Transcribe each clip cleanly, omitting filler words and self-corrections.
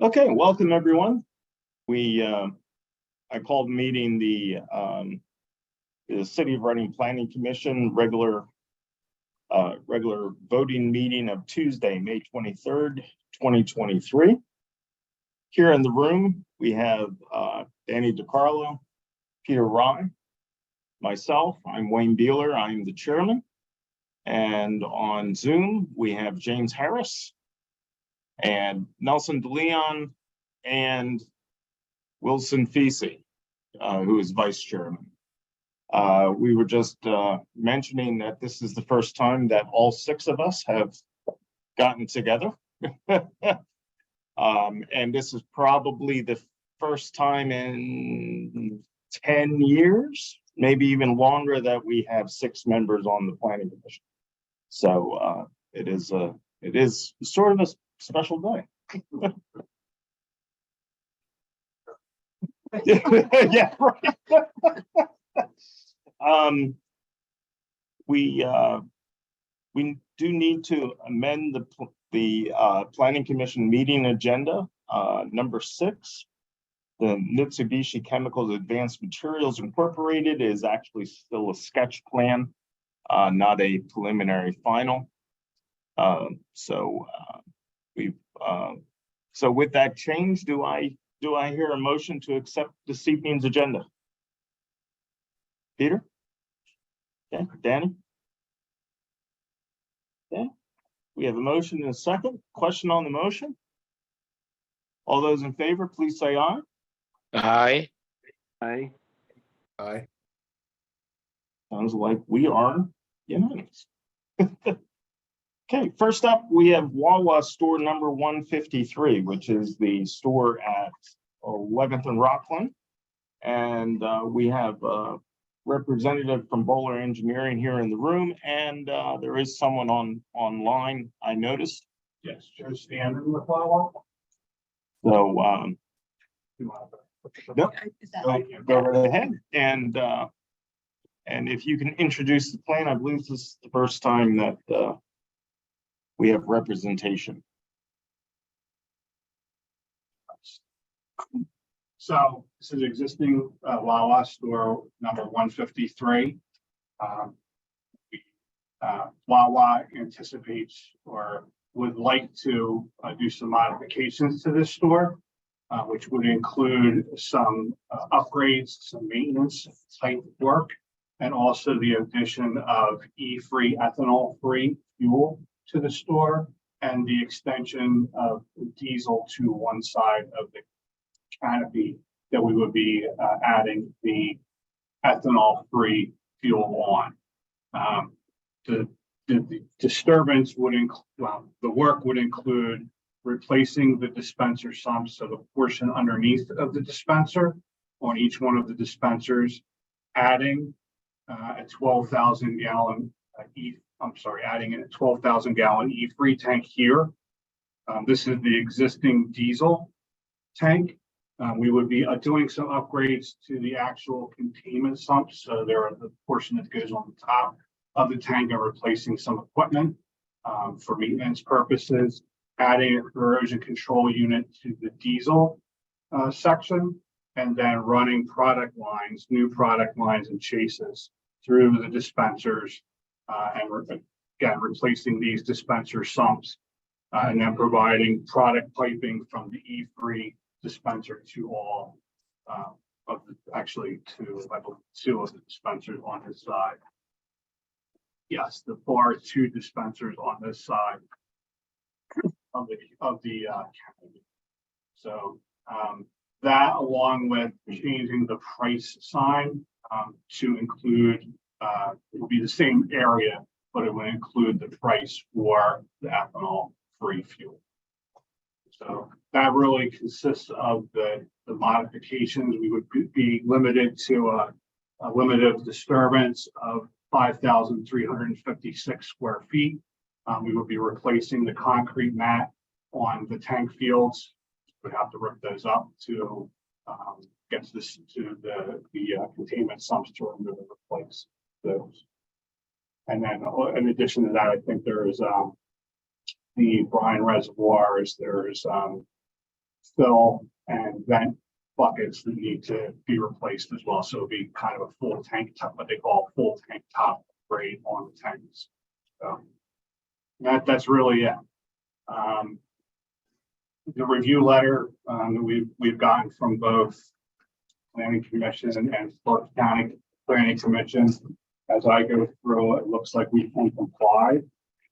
Okay, welcome everyone. I called meeting the City of Reading Planning Commission regular voting meeting of Tuesday, May 23rd, 2023. Here in the room, we have Danny DiCarlo, Peter Rye, myself, I'm Wayne Beeler, I'm the chairman. And on Zoom, we have James Harris and Nelson DeLeon and Wilson Feasey, who is vice chairman. We were just mentioning that this is the first time that all six of us have gotten together. And this is probably the first time in 10 years, maybe even longer, that we have six members on the planning commission. So it is sort of a special day. Yeah, right. We do need to amend the planning commission meeting agenda. Number 6, the Mitsubishi Chemicals Advanced Materials Incorporated is actually still a sketch plan, not a preliminary final. So with that change, do I hear a motion to accept this evening's agenda? Peter? Okay, Danny? Okay, we have a motion and a second. Question on the motion? All those in favor, please say aye. Aye. Aye. Aye. Sounds like we are unanimous. Okay, first up, we have Wawa store number 153, which is the store at 11th and Rockland. And we have a representative from Bowler Engineering here in the room, and there is someone online, I noticed. Yes, Joe Standard with Wawa. So Yep. go right ahead. And if you can introduce the plan, I believe this is the first time that we have representation. So this is existing Wawa store number 153. Wawa anticipates or would like to do some modifications to this store, which would include some upgrades, some maintenance type work, and also the addition of E-free, ethanol-free fuel to the store, and the extension of diesel to one side of the canopy that we would be adding the ethanol-free fuel on. The disturbance would include, the work would include replacing the dispenser sumps, so the portion underneath of the dispenser on each one of the dispensers, adding a 12,000 gallon adding a 12,000 gallon E-free tank here. This is the existing diesel tank. We would be doing some upgrades to the actual containment sumps. So there are the portion that goes on the top of the tank, and replacing some equipment for maintenance purposes, adding a corrosion control unit to the diesel section, and then running new product lines and chases through the dispensers, and again, replacing these dispenser sumps, and then providing product piping from the E-free dispenser to all two of the dispensers on this side. Yes, the bar 2 dispensers on this side of the canopy. So that, along with changing the price sign to include, it will be the same area, but it will include the price for the ethanol-free fuel. So that really consists of the modifications. We would be limited to a limit of disturbance of 5,356 square feet. We would be replacing the concrete mat on the tank fields. We'd have to rip those up to get to the containment sumps to remove and replace those. And then in addition to that, I think there is the brine reservoirs. There's fill and vent buckets that need to be replaced as well. So it'll be kind of a full tank top, what they call full tank top grade on the tanks. So that's really it. The review letter we've gotten from both Planning Commission and Clark County Planning Commission. As I go through, it looks like we can comply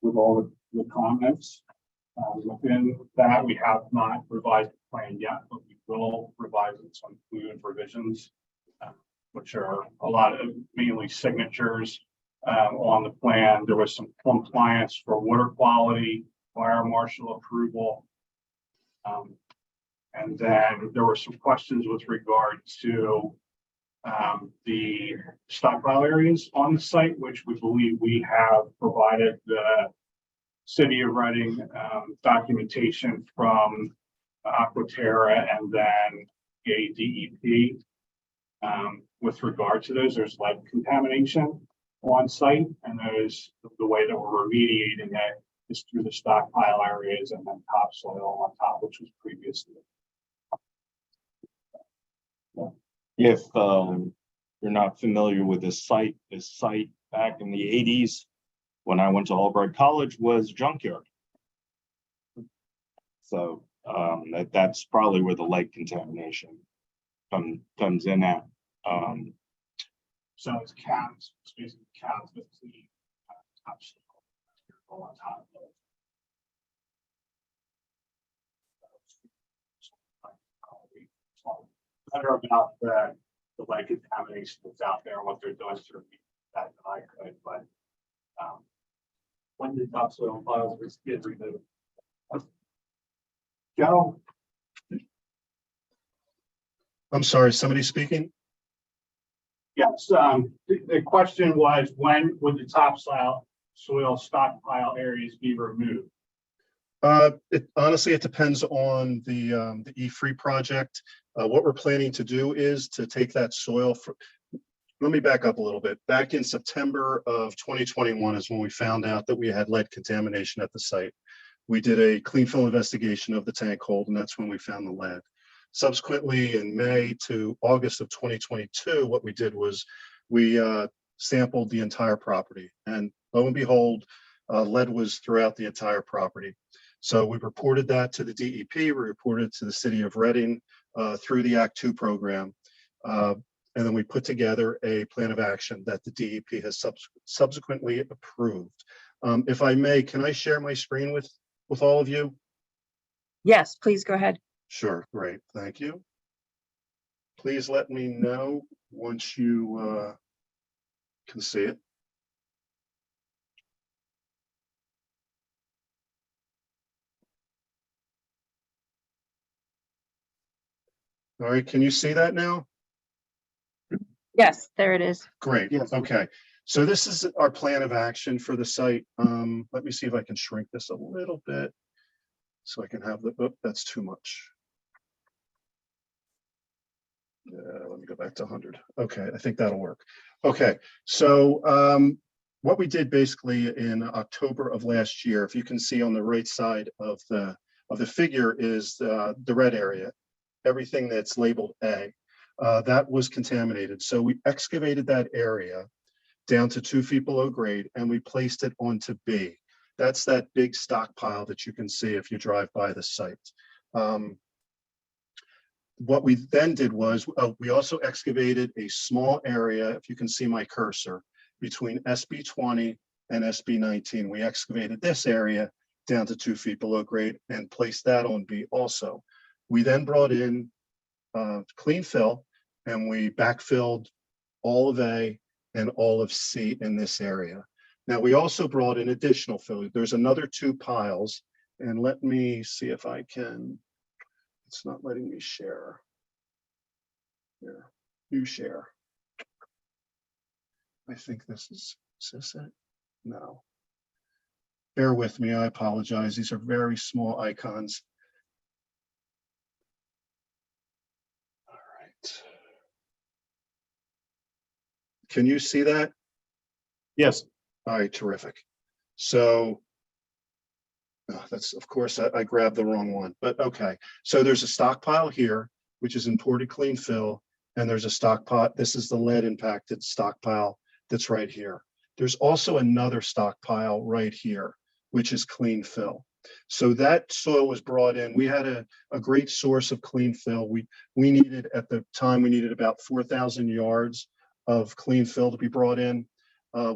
with all the comments. Within that, we have not revised the plan yet, but we will revise it to include revisions, which are a lot of mainly signatures on the plan. There was some compliance for water quality, fire marshal approval. And then there were some questions with regard to the stockpile areas on the site, which we believe we have provided the City of Reading documentation from Aquaterra and then DEP with regard to those. There's lead contamination on site, and those the way that we're remediating it is through the stockpile areas and then topsoil on top, which was previously. If you're not familiar with this site back in the 80s, when I went to Albright College, was junkyard. So that's probably where the lead contamination comes in at. So it's cans, it's basically cans with clean topsoil on top of it. Better about the lead contamination that's out there and what they're doing to remove that than I could, but when did topsoil piles get removed? Joe? I'm sorry, somebody speaking? Yes, the question was, when would the topsoil stockpile areas be removed? Honestly, it depends on the E3 project. What we're planning to do is to take that soil let me back up a little bit. Back in September of 2021 is when we found out that we had lead contamination at the site. We did a clean fill investigation of the tank hold, and that's when we found the lead. Subsequently, in May to August of 2022, what we did was we sampled the entire property, and lo and behold, lead was throughout the entire property. So we reported that to the DEP, we reported to the City of Reading through the Act 2 program. And then we put together a plan of action that the DEP has subsequently approved. If I may, can I share my screen with all of you? Yes, please go ahead. Sure, great, thank you. Please let me know once you can see it. All right, can you see that now? Yes, there it is. Great, Yes. okay. So this is our plan of action for the site. Let me see if I can shrink this a little bit so I can have the, oh, that's too much. Let me go back to 100. Okay, I think that'll work. Okay, so what we did basically in October of last year, if you can see on the right side of the figure is the red area, everything that's labeled A. That was contaminated. So we excavated that area down to 2 feet below grade and we placed it onto B. That's that big stockpile that you can see if you drive by the site. What we then did was we also excavated a small area, if you can see my cursor, between SB 20 and SB 19. We excavated this area down to 2 feet below grade and placed that on B also. We then brought in clean fill and we backfilled all of A and all of C in this area. Now we also brought in additional fill. There's another 2 piles, and let me see if I can, it's not letting me share. Here, you share. I think this is it? No. Bear with me, I apologize. These are very small icons. All right. Can you see that? Yes. All right, terrific. So That's, of course, I grabbed the wrong one, but okay. So there's a stockpile here, which is imported clean fill, and there's a stockpile. This is the lead impacted stockpile that's right here. There's also another stockpile right here, which is clean fill. So that soil was brought in. We had a great source of clean fill. We needed, at the time, we needed about 4,000 yards of clean fill to be brought in.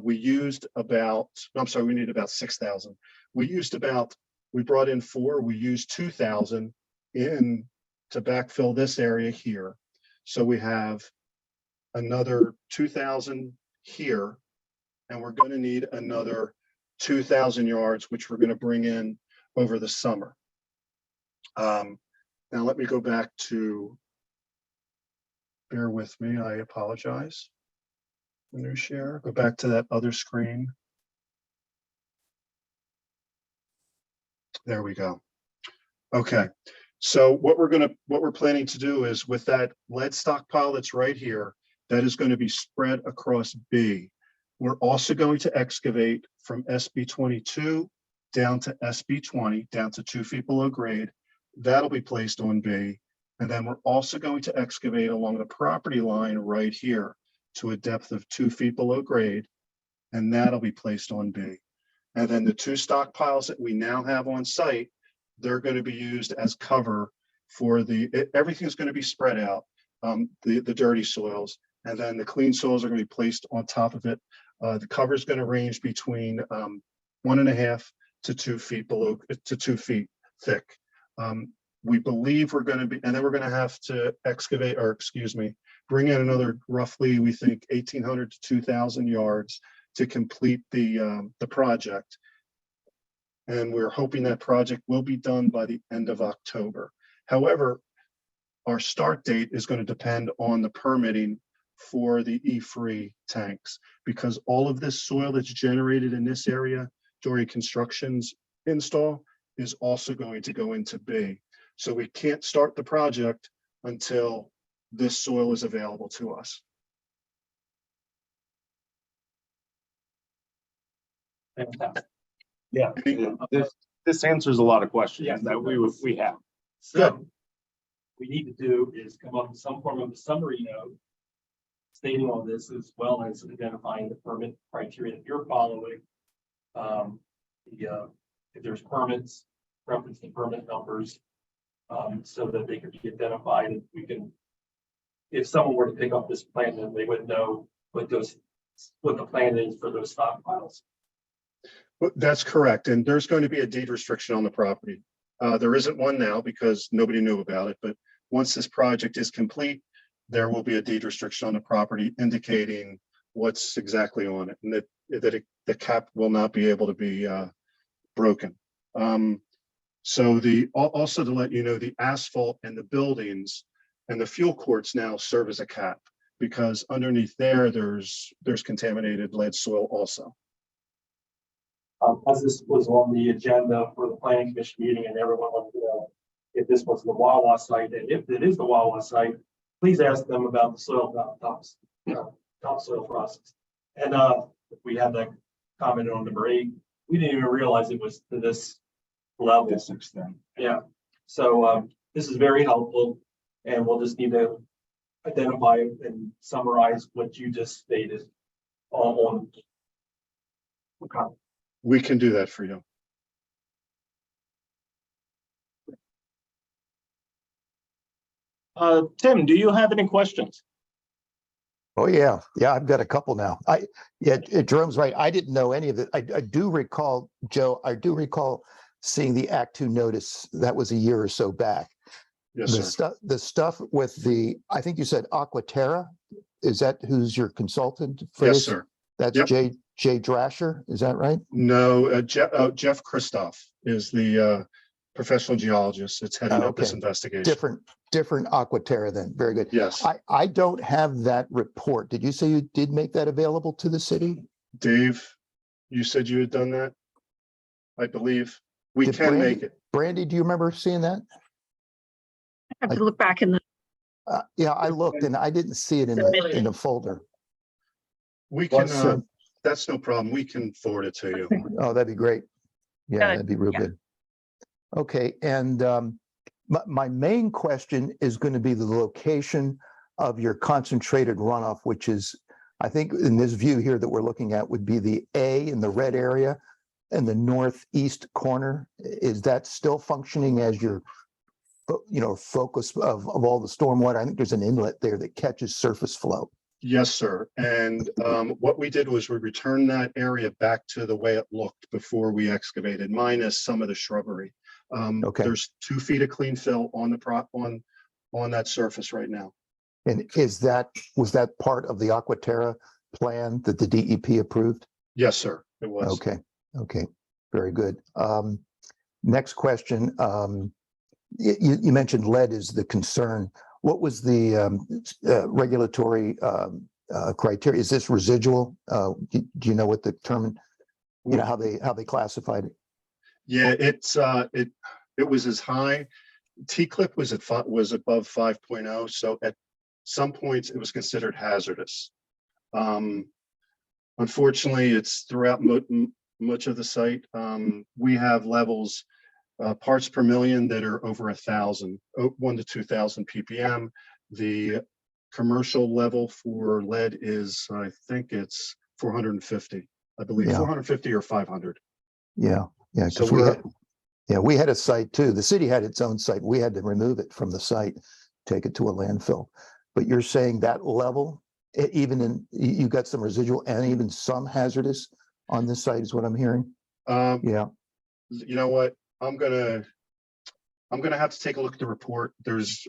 We used about, I'm sorry, we needed about 6,000. We brought in 4, we used 2,000 in to backfill this area here. So we have another 2,000 here, and we're going to need another 2,000 yards, which we're going to bring in over the summer. Now let me go back to, bear with me, I apologize. New share, go back to that other screen. There we go. Okay, so what we're planning to do is, with that lead stockpile that's right here, that is going to be spread across B. We're also going to excavate from SB 22 down to SB 20, down to 2 feet below grade. That'll be placed on B. And then we're also going to excavate along the property line right here to a depth of 2 feet below grade, and that'll be placed on B. And then the 2 stockpiles that we now have on site, they're going to be used as cover for everything's going to be spread out, the dirty soils, and then the clean soils are going to be placed on top of it. The cover is going to range between 1.5 to 2 feet below, to 2 feet thick. We believe we're going to be, and then we're going to have to excavate, or excuse me, bring in another roughly, we think 1,800 to 2,000 yards to complete the project. And we're hoping that project will be done by the end of October. However, our start date is going to depend on the permitting for the E-free tanks, because all of this soil that's generated in this area during construction's install is also going to go into B. So we can't start the project until this soil is available to us. Fantastic. Yeah, this answers a lot of questions that we have. So we need to do is come up with some form of a summary note stating all this, as well as identifying the permit criteria that you're following. If there's permits, reference the permit numbers, so that they can be identified, and we can, if someone were to pick up this plan, then they would know what the plan is for those stockpiles. That's correct. And there's going to be a deed restriction on the property. There isn't one now because nobody knew about it, but once this project is complete, there will be a deed restriction on the property indicating what's exactly on it, and that the cap will not be able to be broken. So also to let you know, the asphalt and the buildings and the fuel courts now serve as a cap, because underneath there's contaminated lead soil also. As this was on the agenda for the planning commission meeting, and everyone wanted to know if this was the Wawa site, and if it is the Wawa site, please ask them about the soil topsoil process. And we had that comment on number 8. We didn't even realize it was to this level. This extent. Yeah. So this is very helpful, and we'll just need to identify and summarize what you just stated on. Okay. We can do that for you. Tim, do you have any questions? Oh, yeah. Yeah, I've got a couple now. Jerome's right. I didn't know any of it. I do recall, Joe, seeing the Act 2 notice. That was a year or so back. Yes, sir. The stuff with I think you said Aquaterra, is that who's your consultant for Yes, this? sir. That's Yep. Jay Drasher, is that right? No, Jeff Christoph is the professional geologist that's heading up this Okay. investigation. Different Aquaterra then. Very good. Yes, I don't have that report. Did you say you did make that available to the city? Dave, you said you had done that? I believe we Did can make it. Brandy, do you remember seeing that? I have to look back in the, Yeah, I looked and I didn't see it in the folder. We can, So- that's no problem. We can forward it to you. Oh, that'd be great. Yeah, Good. that'd be real Yeah. good. Okay, and my main question is going to be the location of your concentrated runoff, which is, I think in this view here that we're looking at would be the A in the red area and the northeast corner. Is that still functioning as your, focus of all the stormwater? I think there's an inlet there that catches surface flow. Yes, sir. And what we did was we returned that area back to the way it looked before we excavated, minus some of the shrubbery. Okay. There's 2 feet of clean fill on the on that surface right now. And was that part of the Aquaterra plan that the DEP approved? Yes, sir, it was. Okay, very good. Next question. You mentioned lead is the concern. What was the regulatory criteria? Is this residual? Do you know what the term, how they classified it? Yeah, it was as high. T-clip was above 5.0, so at some points it was considered hazardous. Unfortunately, it's throughout much of the site. We have levels, parts per million that are over 1,000, 1 to 2,000 ppm. The commercial level for lead is, I think it's 450. I believe 450 or 500. Yeah. So we had a site too. The city had its own site. We had to remove it from the site, take it to a landfill. But you're saying that level, you got some residual and even some hazardous on this site is what I'm hearing. Yeah. You know what? I'm gonna have to take a look at the report.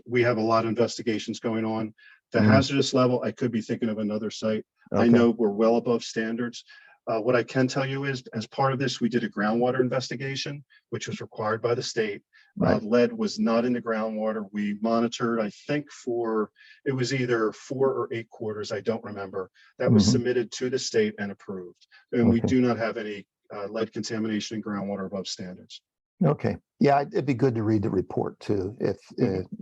We have a lot of investigations going on. The hazardous level, I could be thinking of another site. Okay. I know we're well above standards. What I can tell you is, as part of this, we did a groundwater investigation, which was required by the state. Right. Lead was not in the groundwater. We monitored, I think it was either 4 or 8 quarters, I don't remember. That was submitted to the state and approved. And we do not have any lead contamination in groundwater above standards. Okay. Yeah, it'd be good to read the report too, if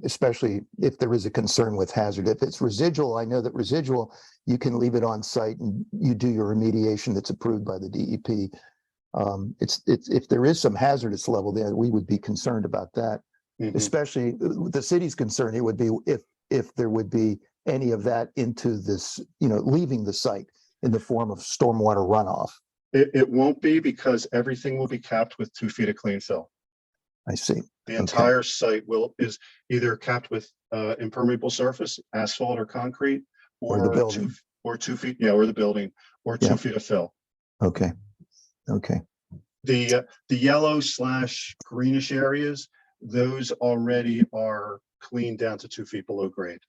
especially if there is a concern with hazard. If it's residual, I know that residual, you can leave it on site and you do your remediation that's approved by the DEP. It's if there is some hazardous level there, we would be concerned about that. Especially the city's concern, it would be if there would be any of that into this, leaving the site in the form of stormwater runoff. It won't be, because everything will be capped with 2 feet of clean fill. I see. The entire site is either capped with impermeable surface, asphalt or concrete, Or the building. 2 feet, or the building, or 2 feet of fill. Okay. The yellow / greenish areas, those already are cleaned down to 2 feet below grade.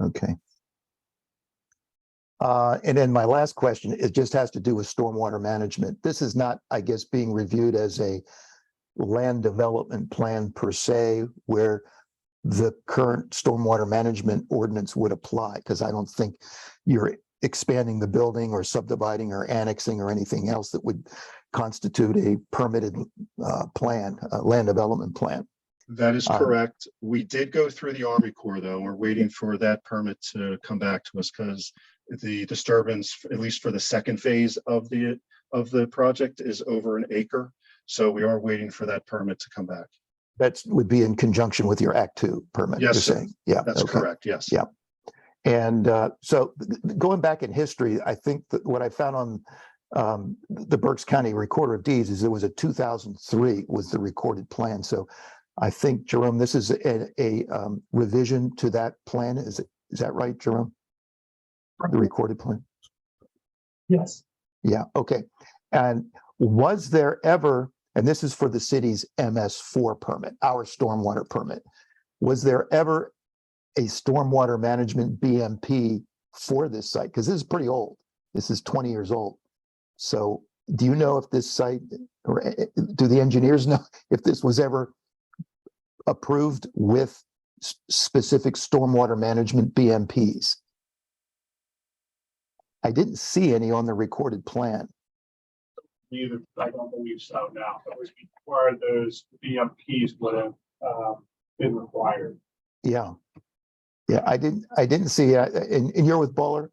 Okay. And then my last question, it just has to do with stormwater management. This is not, I guess, being reviewed as a land development plan per se, where the current stormwater management ordinance would apply, because I don't think you're expanding the building or subdividing or annexing or anything else that would constitute a permitted plan, land development plan. That is correct. We did go through the Army Corps, though. We're waiting for that permit to come back to us, because the disturbance, at least for the second phase of the project, is over 1 acre. So we are waiting for that permit to come back. That would be in conjunction with your Act 2 permit. Yes, you're sir. saying. Yeah, That's okay. correct. Yes. Yeah. And so going back in history, I think that what I found on the Berks County Recorder of Deeds is it was a 2003 was the recorded plan. So I think, Jerome, this is a revision to that plan. Is that right, Jerome? The recorded plan? Yes. Yeah, okay. And was there ever, and this is for the city's MS4 permit, our stormwater permit, was there ever a stormwater management BMP for this site? Because this is pretty old. This is 20 years old. So do you know if this site, or do the engineers know if this was ever approved with specific stormwater management BMPs? I didn't see any on the recorded plan. I don't believe so. Now, it was before those BMPs would have been required. Yeah, I didn't see. And you're with Buller.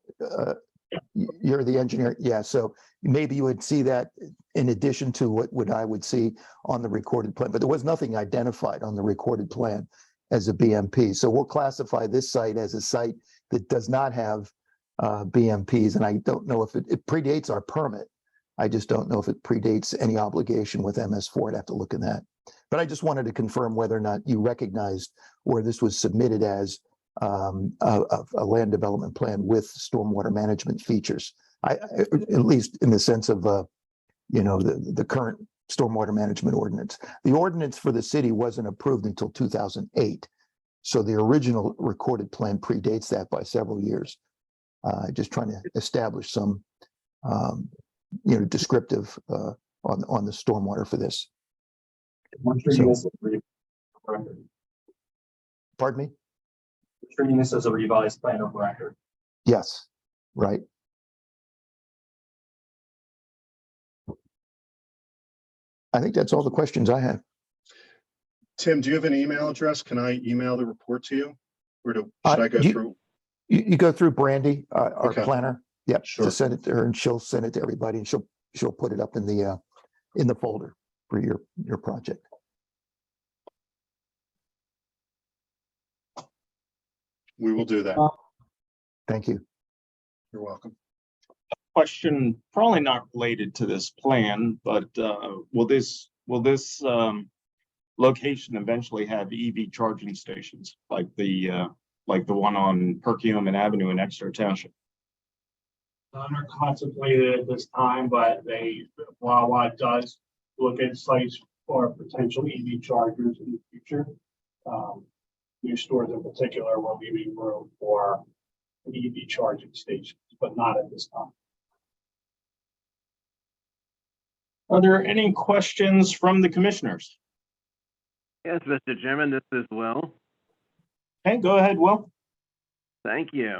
You're the engineer. Yeah. So maybe you would see that in addition to what I would see on the recorded plan, but there was nothing identified on the recorded plan as a BMP. So we'll classify this site as a site that does not have BMPs. And I don't know if it predates our permit. I just don't know if it predates any obligation with MS4. I'd have to look at that. But I just wanted to confirm whether or not you recognized where this was submitted as a land development plan with stormwater management features. At least in the sense of, the current stormwater management ordinance. The ordinance for the city wasn't approved until 2008. So the original recorded plan predates that by several years. Just trying to establish some, descriptive on the stormwater for this. We're treating this as a record. Pardon me? We're treating this as a revised plan of record. Yes, right. I think that's all the questions I have. Tim, do you have an email address? Can I email the report to you? Or should I go through? You go through Brandy, our Okay. planner. Yep, Sure. just send it to her and she'll send it to everybody and she'll put it up in the folder for your project. We will do that. Thank you. You're welcome. Question probably not related to this plan, but will this location eventually have EV charging stations like the one on Perkiomen Avenue in Exeter Township? None are contemplated at this time, but Wawa does look at sites for potential EV chargers in the future. New stores in particular will be leaving room for an EV charging stations, but not at this time. Are there any questions from the commissioners? Yes, Mr. Chairman, this is Will. Okay, go ahead, Will. Thank you.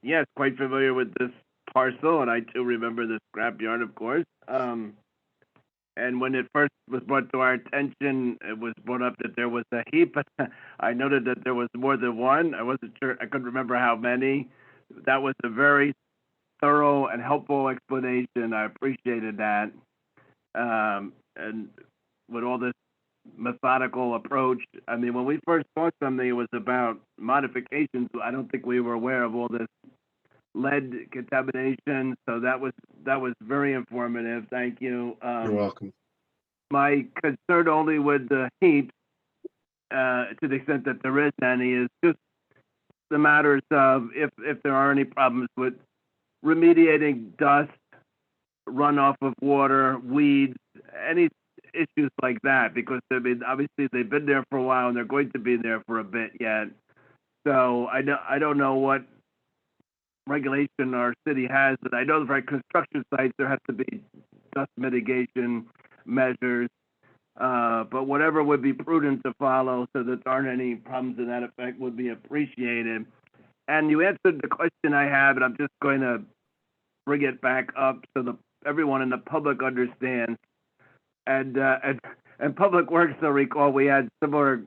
Yes, quite familiar with this parcel, and I too remember the scrapyard, of course. And when it first was brought to our attention, it was brought up that there was a heap. I noted that there was more than one. I wasn't sure, I couldn't remember how many. That was a very thorough and helpful explanation. I appreciated that. And with all this methodical approach, I mean, when we first saw something, it was about modifications. I don't think we were aware of all this lead contamination. So that was very informative. Thank you. You're welcome. My concern only with the heat, to the extent that there is any, is just the matters of if there are any problems with remediating dust, runoff of water, weeds, any issues like that, because I mean, obviously they've been there for a while and they're going to be there for a bit yet. So I don't know what regulation our city has, but I know for construction sites there has to be dust mitigation measures. But whatever would be prudent to follow so that there aren't any problems to that effect would be appreciated. And you answered the question I have, and I'm just going to bring it back up so that everyone in the public understands. And Public Works, I recall, we had similar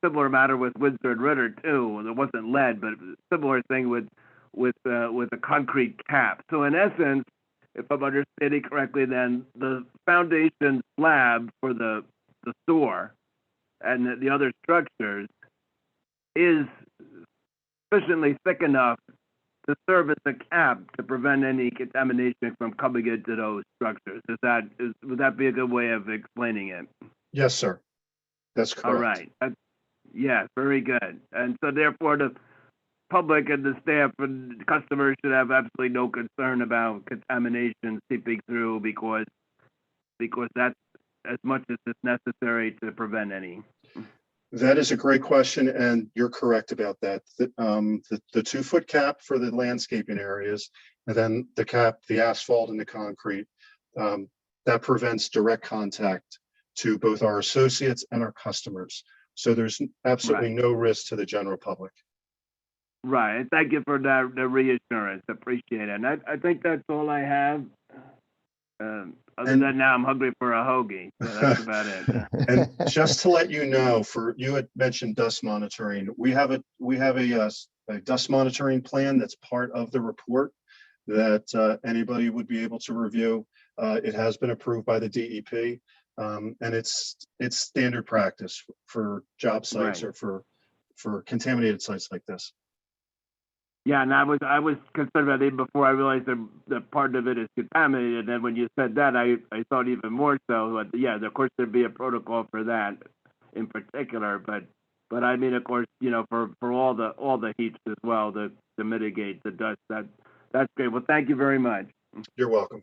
matter with Windsor and Ritter too. There wasn't lead, but similar thing with a concrete cap. So in essence, if I'm understanding correctly, then the foundation slab for the store and the other structures is sufficiently thick enough to serve as a cap to prevent any contamination from coming into those structures. Would that be a good way of explaining it? Yes, sir. That's correct. All right. Yeah, very good. And so therefore the public and the staff and customers should have absolutely no concern about contamination seeping through because that's as much as is necessary to prevent any. That is a great question, and you're correct about that. The 2-foot cap for the landscaping areas, and then the asphalt and the concrete, that prevents direct contact to both our associates and our customers. So there's absolutely no risk to the general public. Right. And thank you for that, the reassurance. Appreciate it. And I think that's all I have. Other than now, I'm hungry for a hoagie. So that's about it. And just to let you know, you had mentioned dust monitoring. We have a dust monitoring plan that's part of the report that anybody would be able to review. It has been approved by the DEP, and it's standard practice for job sites Right. or for contaminated sites like this. Yeah, and I was concerned about it even before I realized that part of it is contaminated. And then when you said that, I thought even more so. But yeah, of course there'd be a protocol for that in particular. But I mean, of course, you know, for all the heats as well to mitigate the dust. That's great. Well, thank you very much. You're welcome.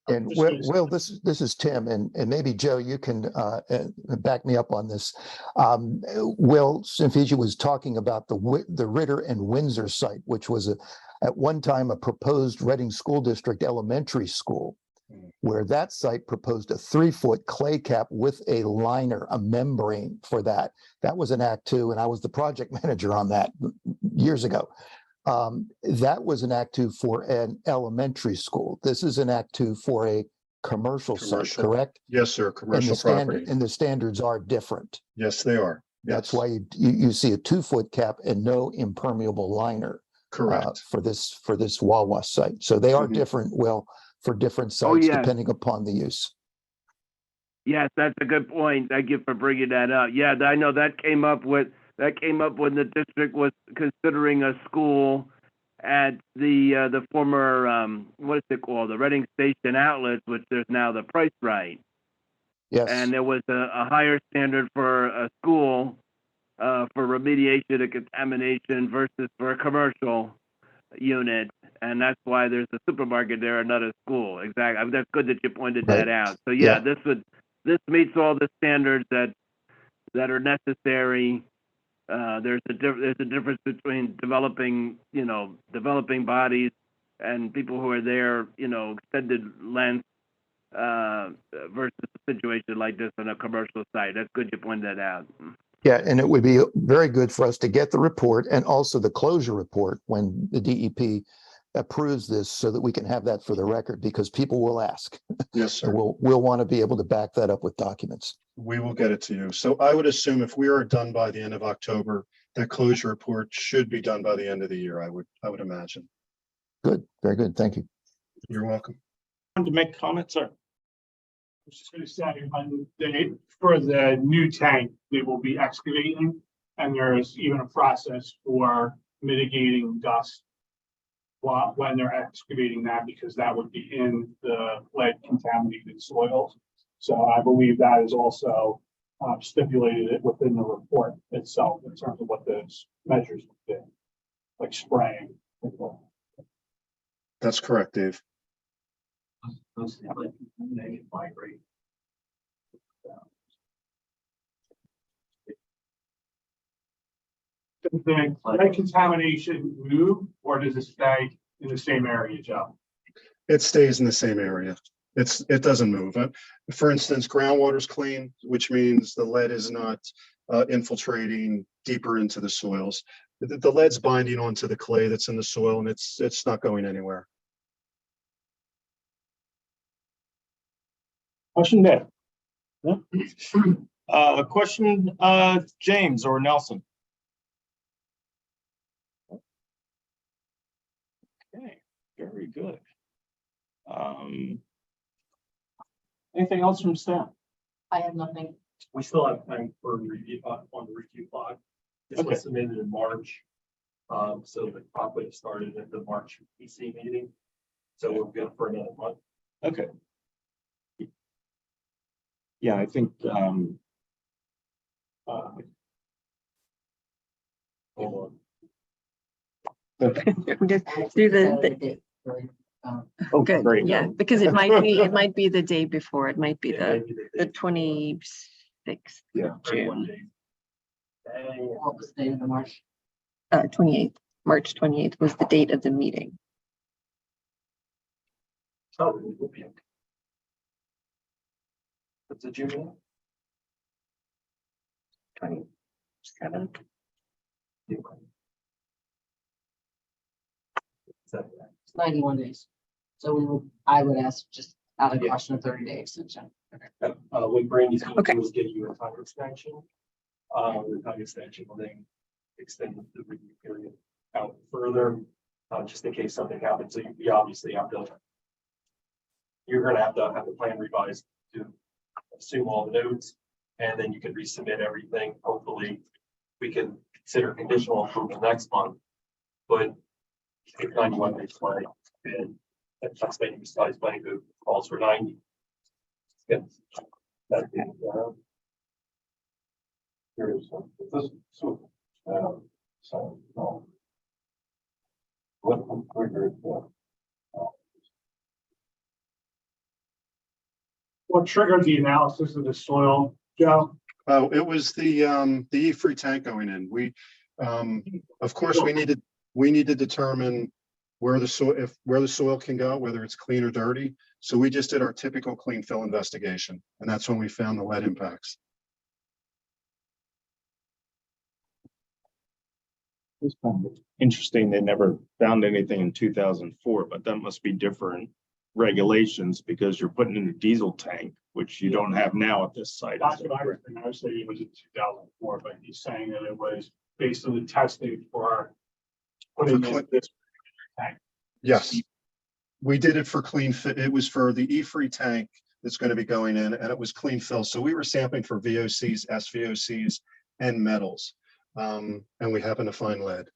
And Just Will, gonna- Will, this is Tim, and maybe Joe, you can back me up on this. Will Simfiji was talking about the Ritter and Windsor site, which was at one time a proposed Reading School District elementary school, where that site proposed a 3-foot clay cap with a liner, a membrane for that. That was an Act 2, and I was the project manager on that years ago. That was an Act 2 for an elementary school. This is an Act 2 for a commercial site, Commercial. correct? Yes, sir. And the Commercial property. and the standards are different. Yes, they are. That's Yes, why you see a 2-foot cap and no impermeable liner correct. for this Wawa site. So they are Mhm. different, Will, for different Oh, sites yes. depending upon the use. Yes, that's a good point. Thank you for bringing that up. Yeah, I know that came up when the district was considering a school at the former what is it called, the Reading Station Outlets, which there's now the Price Right, Yes, and there was a higher standard for a school for remediation of contamination versus for a commercial unit, and that's why there's a supermarket there and not a school. Exactly. I mean, that's good that you pointed that Right. out. So Yeah. yeah, this meets all the standards that are necessary. There's a difference between developing bodies and people who are there, extended length versus a situation like this on a commercial site. That's good you pointed that out. yeah, and it would be very good for us to get the report and also the closure report when the DEP approves this so that we can have that for the record, because people will ask. Yes, And sir. we'll want to be able to back that up with documents. We will get it to you. So I would assume if we are done by the end of October, that closure report should be done by the end of the year, I would imagine. Good, very good. Thank you. You're welcome. Want to make comments, sir? I was just gonna say, for the new tank, they will be excavating, and there's even a process for mitigating dust when they're excavating that, because that would be in the lead contaminated soils. So I believe that is also stipulated within the report itself in terms of what those measures would be, like spraying. That's correct, Dave. Those like they migrate. Does the lead contamination move, or does it stay in the same area, Joe? It stays in the same area. It doesn't move. For instance, groundwater's clean, which means the lead is not infiltrating deeper into the soils. The lead's binding onto the clay that's in the soil, and it's not going anywhere. Question there. Question, James or Nelson? Okay, very good. Anything else from staff? I have nothing. We still have time for review on the review clock. This Okay. was submitted in March. So the clock would have started at the March PC meeting. So we're good for another month. Okay. Yeah, I think, Hold Just do the, oh, good, great. yeah, because it might be the day before, it might be on. the 26th Yeah. of June, What was the date of the March? 28th, March 28th was the date of the meeting. Probably will be okay. What's the June? 27th. It's 91 days. So I would ask just out of Yeah. question of 30-day extension. What Brandy's gonna Okay. do is get you a time extension. The time extension will then extend the review period out further. just in case something happens. So you obviously have to, you're gonna have the plan revised to assume all the notes, and then you can resubmit everything. Hopefully, we can consider conditional approval next month, but if 91 days play, and Pennsylvania besides planning code calls for 90. Yeah. That is, here's this, what triggered What triggered the analysis of the soil, Joe? Oh, it was the E-free tank going in. We, of course, we need to determine where the soil can go, whether it's clean or dirty. So we just did our typical clean fill investigation, and that's when we found the lead impacts. It's kind of interesting, they never found anything in 2004, but that must be different regulations because you're putting in a diesel tank, which you don't have now at this site. That's what I was thinking. I was saying it was in 2004, but he's saying that it was based on the testing for putting in this tank. Yes. We did it for clean fit. It was for the E-free tank that's going to be going in, and it was clean fill. So we were sampling for VOCs, SVOCs, and metals. And we happened to find lead.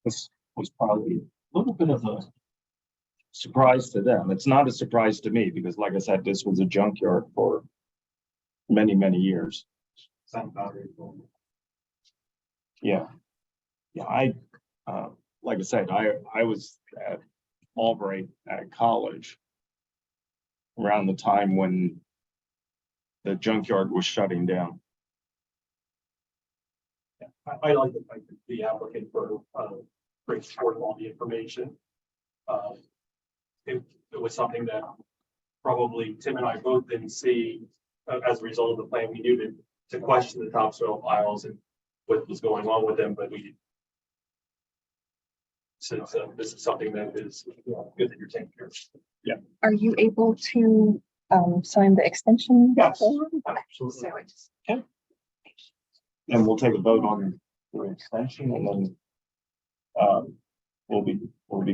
This was probably a little bit of a surprise to them. It's not a surprise to me because, like I said, this was a junkyard for many, many years. Yeah. Yeah, like I said, I was at Albright at college around the time when the junkyard was shutting down. I like the fact that the applicant for brings forth all the information. It was something that probably Tim and I both didn't see as a result of the plan. We knew to question the topsoil piles and what was going on with them, but we. So this is something that is good that you're taking care of. Are you able to sign the extension? Yes. form? Absolutely. So I just, And we'll take a vote on the extension and then we'll be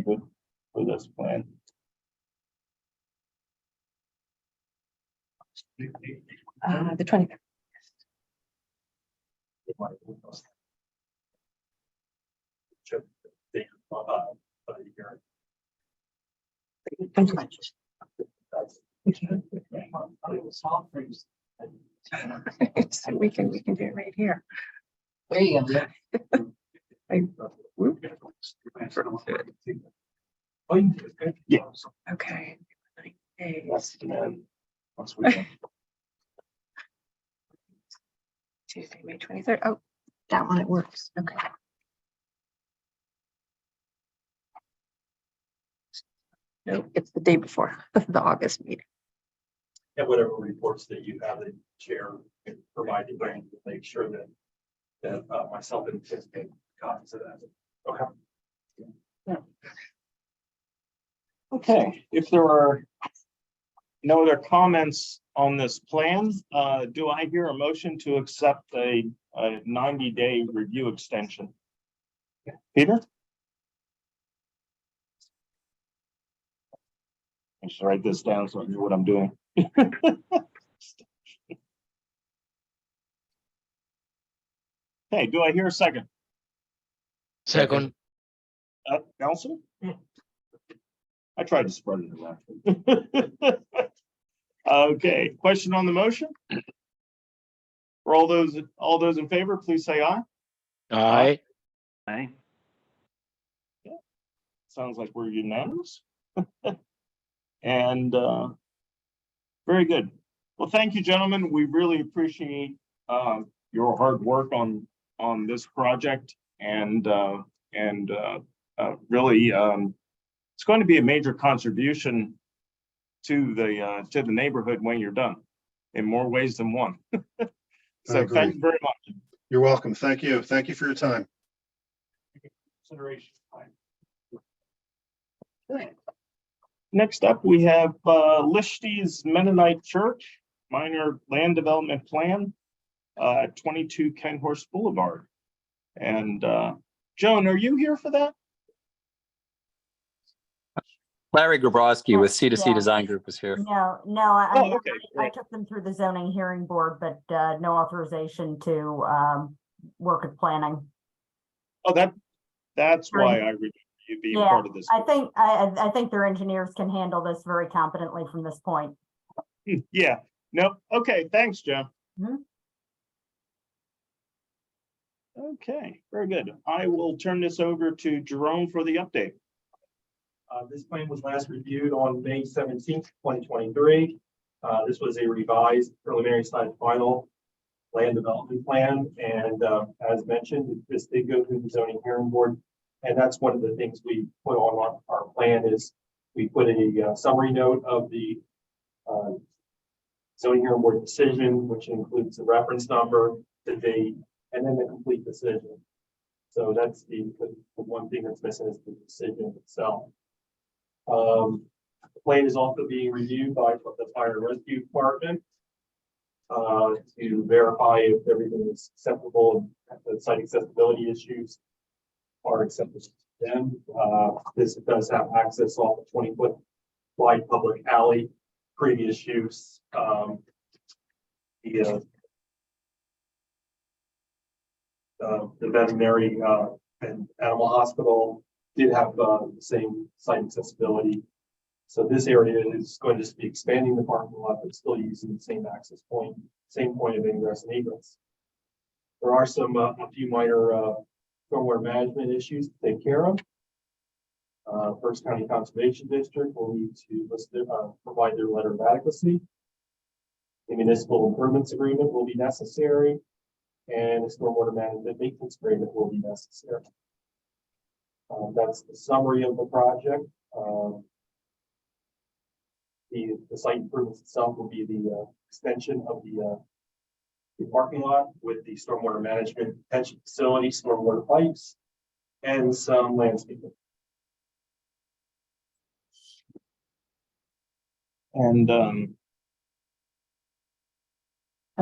good for this plan. the 20th. So we can do it right here. There you go. Yeah. Okay. 9 days. Yes, and then once we Tuesday, May 23rd. Oh, that one, it works. Okay. No, it's the day before the August meeting. And whatever reports that you have, the chair can provide the grant to make sure that myself and Tim can copies of that. Okay. Okay, if there are no other comments on this plan, do I hear a motion to accept a 90-day review extension? Peter? I should write this down so I know what I'm doing. Okay, do I hear a second? Second. Nelson? I tried to spread it around. Okay, question on the motion? For all those in favor, please say aye. Aye. Aye. Sounds like we're unanimous. And very good. Well, thank you, gentlemen. We really appreciate your hard work on this project, and really it's going to be a major contribution to the neighborhood when you're done, in more ways than one. So agree. thank you very much. You're welcome. Thank you. Thank you for your time. Consideration. Next up, we have Lishty's Mennonite Church, minor land development plan, 22 Kenhorst Boulevard. And Joan, are you here for that? Larry Grabowski with C2C Yeah. Design Group is here. No, Oh, okay. I Great. took them through the zoning hearing board, but no authorization to work with planning. Oh, that's why I remember you being Yeah, part of this. I think their engineers can handle this very competently from this point. Yeah, no, okay, thanks, Joe. Mhm. Okay, very good. I will turn this over to Jerome for the update. This plan was last reviewed on May 17th, 2023. This was a revised preliminary site final land development plan. And as mentioned, this did go through the zoning hearing board. And that's one of the things we put on our plan is we put a summary note of the zoning hearing board decision, which includes the reference number, the date, and then the complete decision. So that's the one thing that's missing is the decision itself. The plan is also being reviewed by the fire and rescue department to verify if everything is acceptable and the site accessibility issues are acceptable to them. This does have access off a 20-foot wide public alley, previous use. The veterinary and animal hospital did have the same site accessibility. So this area is going to be expanding the parking lot, but still using the same access point, same point of ingress and egress. There are some a few minor stormwater management issues to take care of. First County Conservation District will need to provide their letter of adequacy. A municipal improvements agreement will be necessary, and a stormwater management maintenance agreement will be necessary. That's the summary of the project. The site improvements itself will be the extension of the parking lot with the stormwater management detention facility, stormwater pipes, and some landscaping. And all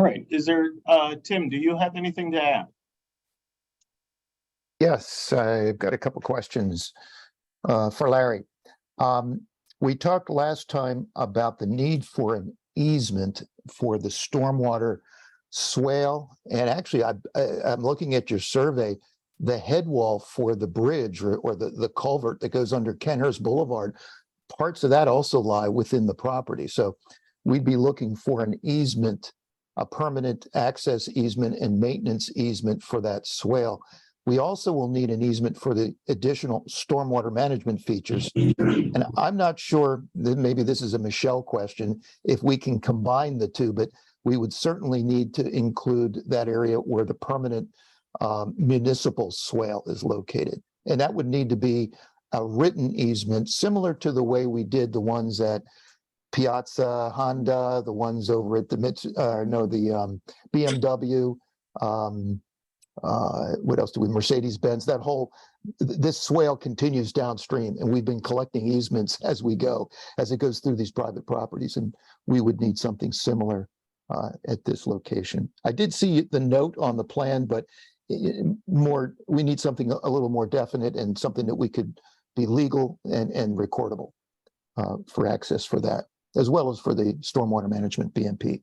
right, is there, Tim, do you have anything to add? Yes, I've got a couple questions for Larry. We talked last time about the need for an easement for the stormwater swale. And actually, I'm looking at your survey, the head wall for the bridge or the culvert that goes under Kenhurst Boulevard, parts of that also lie within the property. So we'd be looking for an easement, a permanent access easement and maintenance easement for that swale. We also will need an easement for the additional stormwater management features. And I'm not sure that maybe this is a Michelle question, if we can combine the two, but we would certainly need to include that area where the permanent municipal swale is located. And that would need to be a written easement, similar to the way we did the ones at Piazza Honda, the ones over at the BMW, what else do we, Mercedes-Benz, that whole, this swale continues downstream, and we've been collecting easements as we go, as it goes through these private properties, and we would need something similar at this location. I did see the note on the plan, but we need something a little more definite and something that we could be legal and recordable for access for that, as well as for the stormwater management BMP.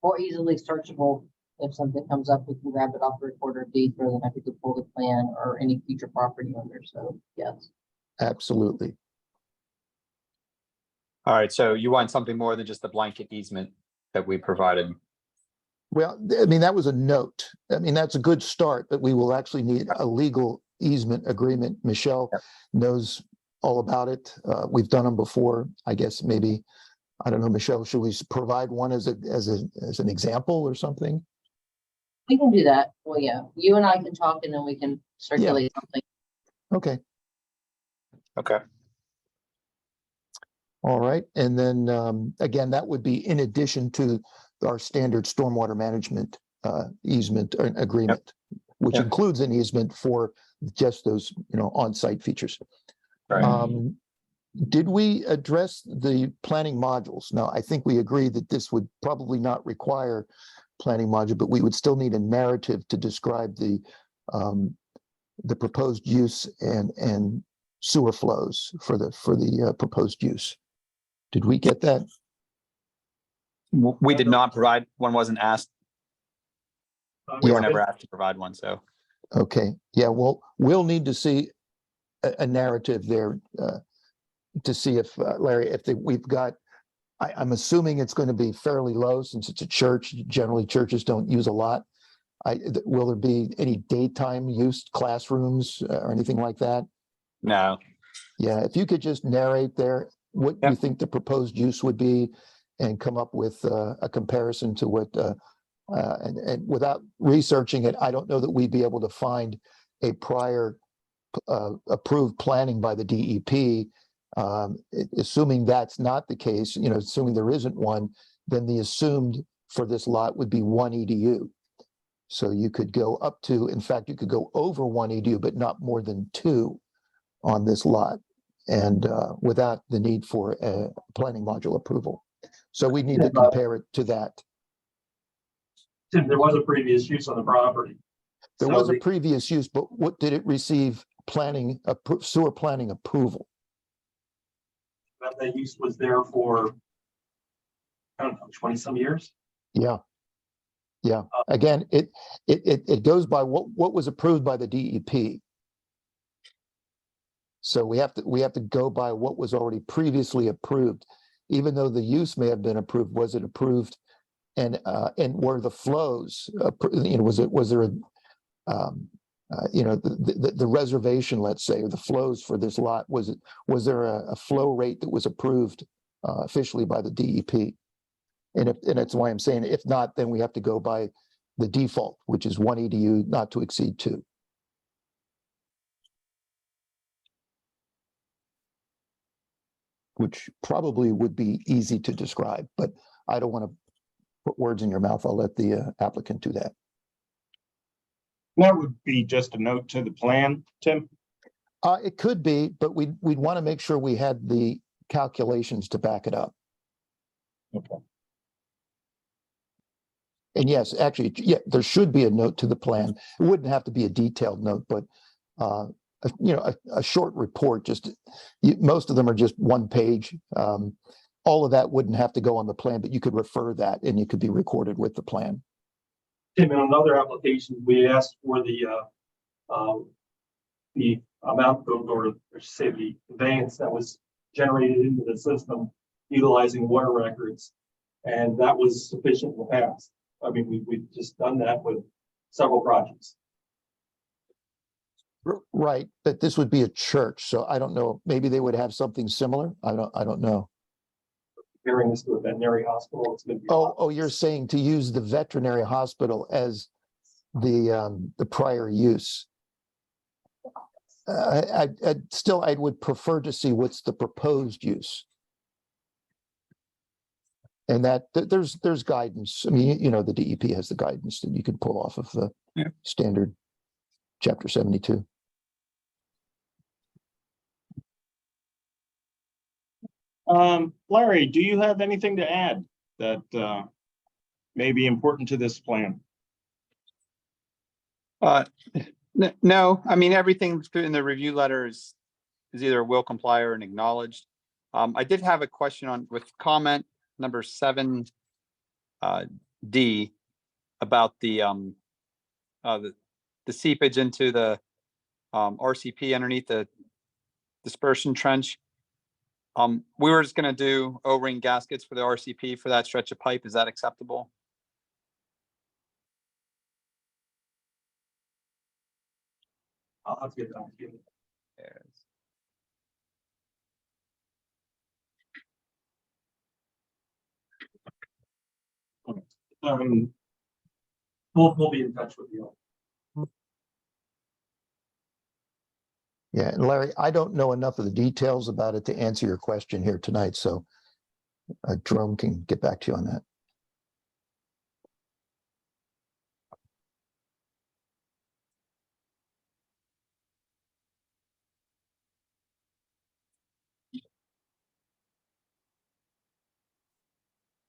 Or easily searchable. If something comes up, we can grab it off the recorder of deeds, or then I could pull the plan or any future property owner. So yes. Absolutely. All right, so you want something more than just the blanket easement that we provided? Well, I mean, that was a note. I mean, that's a good start, but we will actually need a legal easement agreement. Michelle knows all about it. We've done them before. I guess maybe, I don't know, Michelle, should we provide one as an example or something? We can do that. Well, yeah, you and I can talk and then we can circulate something. Okay. Okay. All right. And then again, that would be in addition to our standard stormwater management easement or agreement, which includes an easement for just those, on-site features. Right. Did we address the planning modules? Now, I think we agreed that this would probably not require planning module, but we would still need a narrative to describe the the proposed use and sewer flows for the proposed use. Did we get that? We did not provide, one wasn't asked. We Yeah. were never asked to provide one, so. Okay, yeah, well, we'll need to see a narrative there to see if, Larry, if we've got, I'm assuming it's going to be fairly low since it's a church. Generally, churches don't use a lot. Will there be any daytime use, classrooms or anything like that? No. Yeah, if you could just narrate there what you Yep. think the proposed use would be and come up with a comparison to what, and without researching it, I don't know that we'd be able to find a prior approved planning by the DEP. Assuming that's not the case, assuming there isn't one, then the assumed for this lot would be 1 EDU. So you could go up to, in fact, you could go over 1 EDU, but not more than 2 on this lot, and without the need for a planning module approval. So we need to compare it to that. Tim, there was a previous use on the property. There So was a the- previous use, but what did it receive planning, sewer planning approval? That use was there for, I don't know, 20 some years. Yeah. Yeah. Again, it goes by what was approved by the DEP. So we have to go by what was already previously approved, even though the use may have been approved. Was it approved? And were the flows, was there the reservation, let's say, or the flows for this lot, was there a flow rate that was approved officially by the DEP? And that's why I'm saying, if not, then we have to go by the default, which is 1 EDU, not to exceed 2. Which probably would be easy to describe, but I don't want to put words in your mouth. I'll let the applicant do that. That would be just a note to the plan, Tim. It could be, but we'd want to make sure we had the calculations to back it up. Okay. And yes, actually, yeah, there should be a note to the plan. It wouldn't have to be a detailed note, but a short report. Most of them are just 1 page. All of that wouldn't have to go on the plan, but you could refer that and it could be recorded with the plan. Tim, in another application, we asked for the amount of, or say the conveyance that was generated into the system utilizing water records. And that was sufficient in the past. I mean, we've just done that with several projects. Right, but this would be a church, so I don't know, maybe they would have something similar. I don't know. Comparing this to a veterinary hospital, it's going to be. Oh, you're saying to use the veterinary hospital as the prior use. I would prefer to see what's the proposed use. And that there's guidance. I mean, the DEP has the guidance that you can pull off of the standard chapter 72. Larry, do you have anything to add that may be important to this plan? No, I mean, everything in the review letter is either will comply or an acknowledged. I did have a question with comment number 7 D about the seepage into the RCP underneath the dispersion trench. We were just going to do O-ring gaskets for the RCP for that stretch of pipe. Is that acceptable? I'll have to get that to you. We'll be in touch with you. Yeah, and Larry, I don't know enough of the details about it to answer your question here tonight, so Jerome can get back to you on that.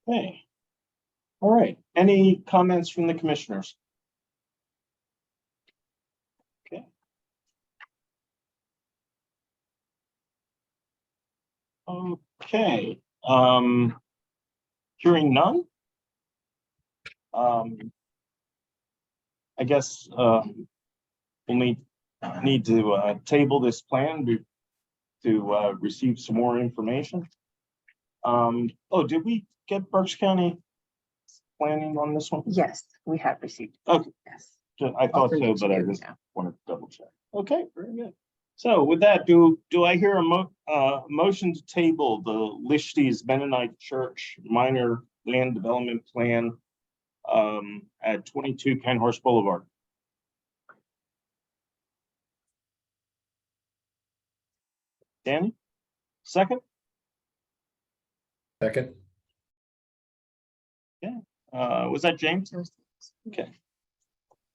Okay. All right. Any comments from the commissioners? Okay, hearing none. I guess, we'll need to, table this plan to receive some more information. Oh, did we get Berks County planning on this one? Yes, we have received. Okay. Yes. I thought so, Alternate but I year just now. wanted to double check. Okay, very good. So with that, do I hear a motion to table the Lishties Mennonite Church minor land development plan at 22 Penhorse Boulevard? Danny? Second? Second. Was that James? Okay.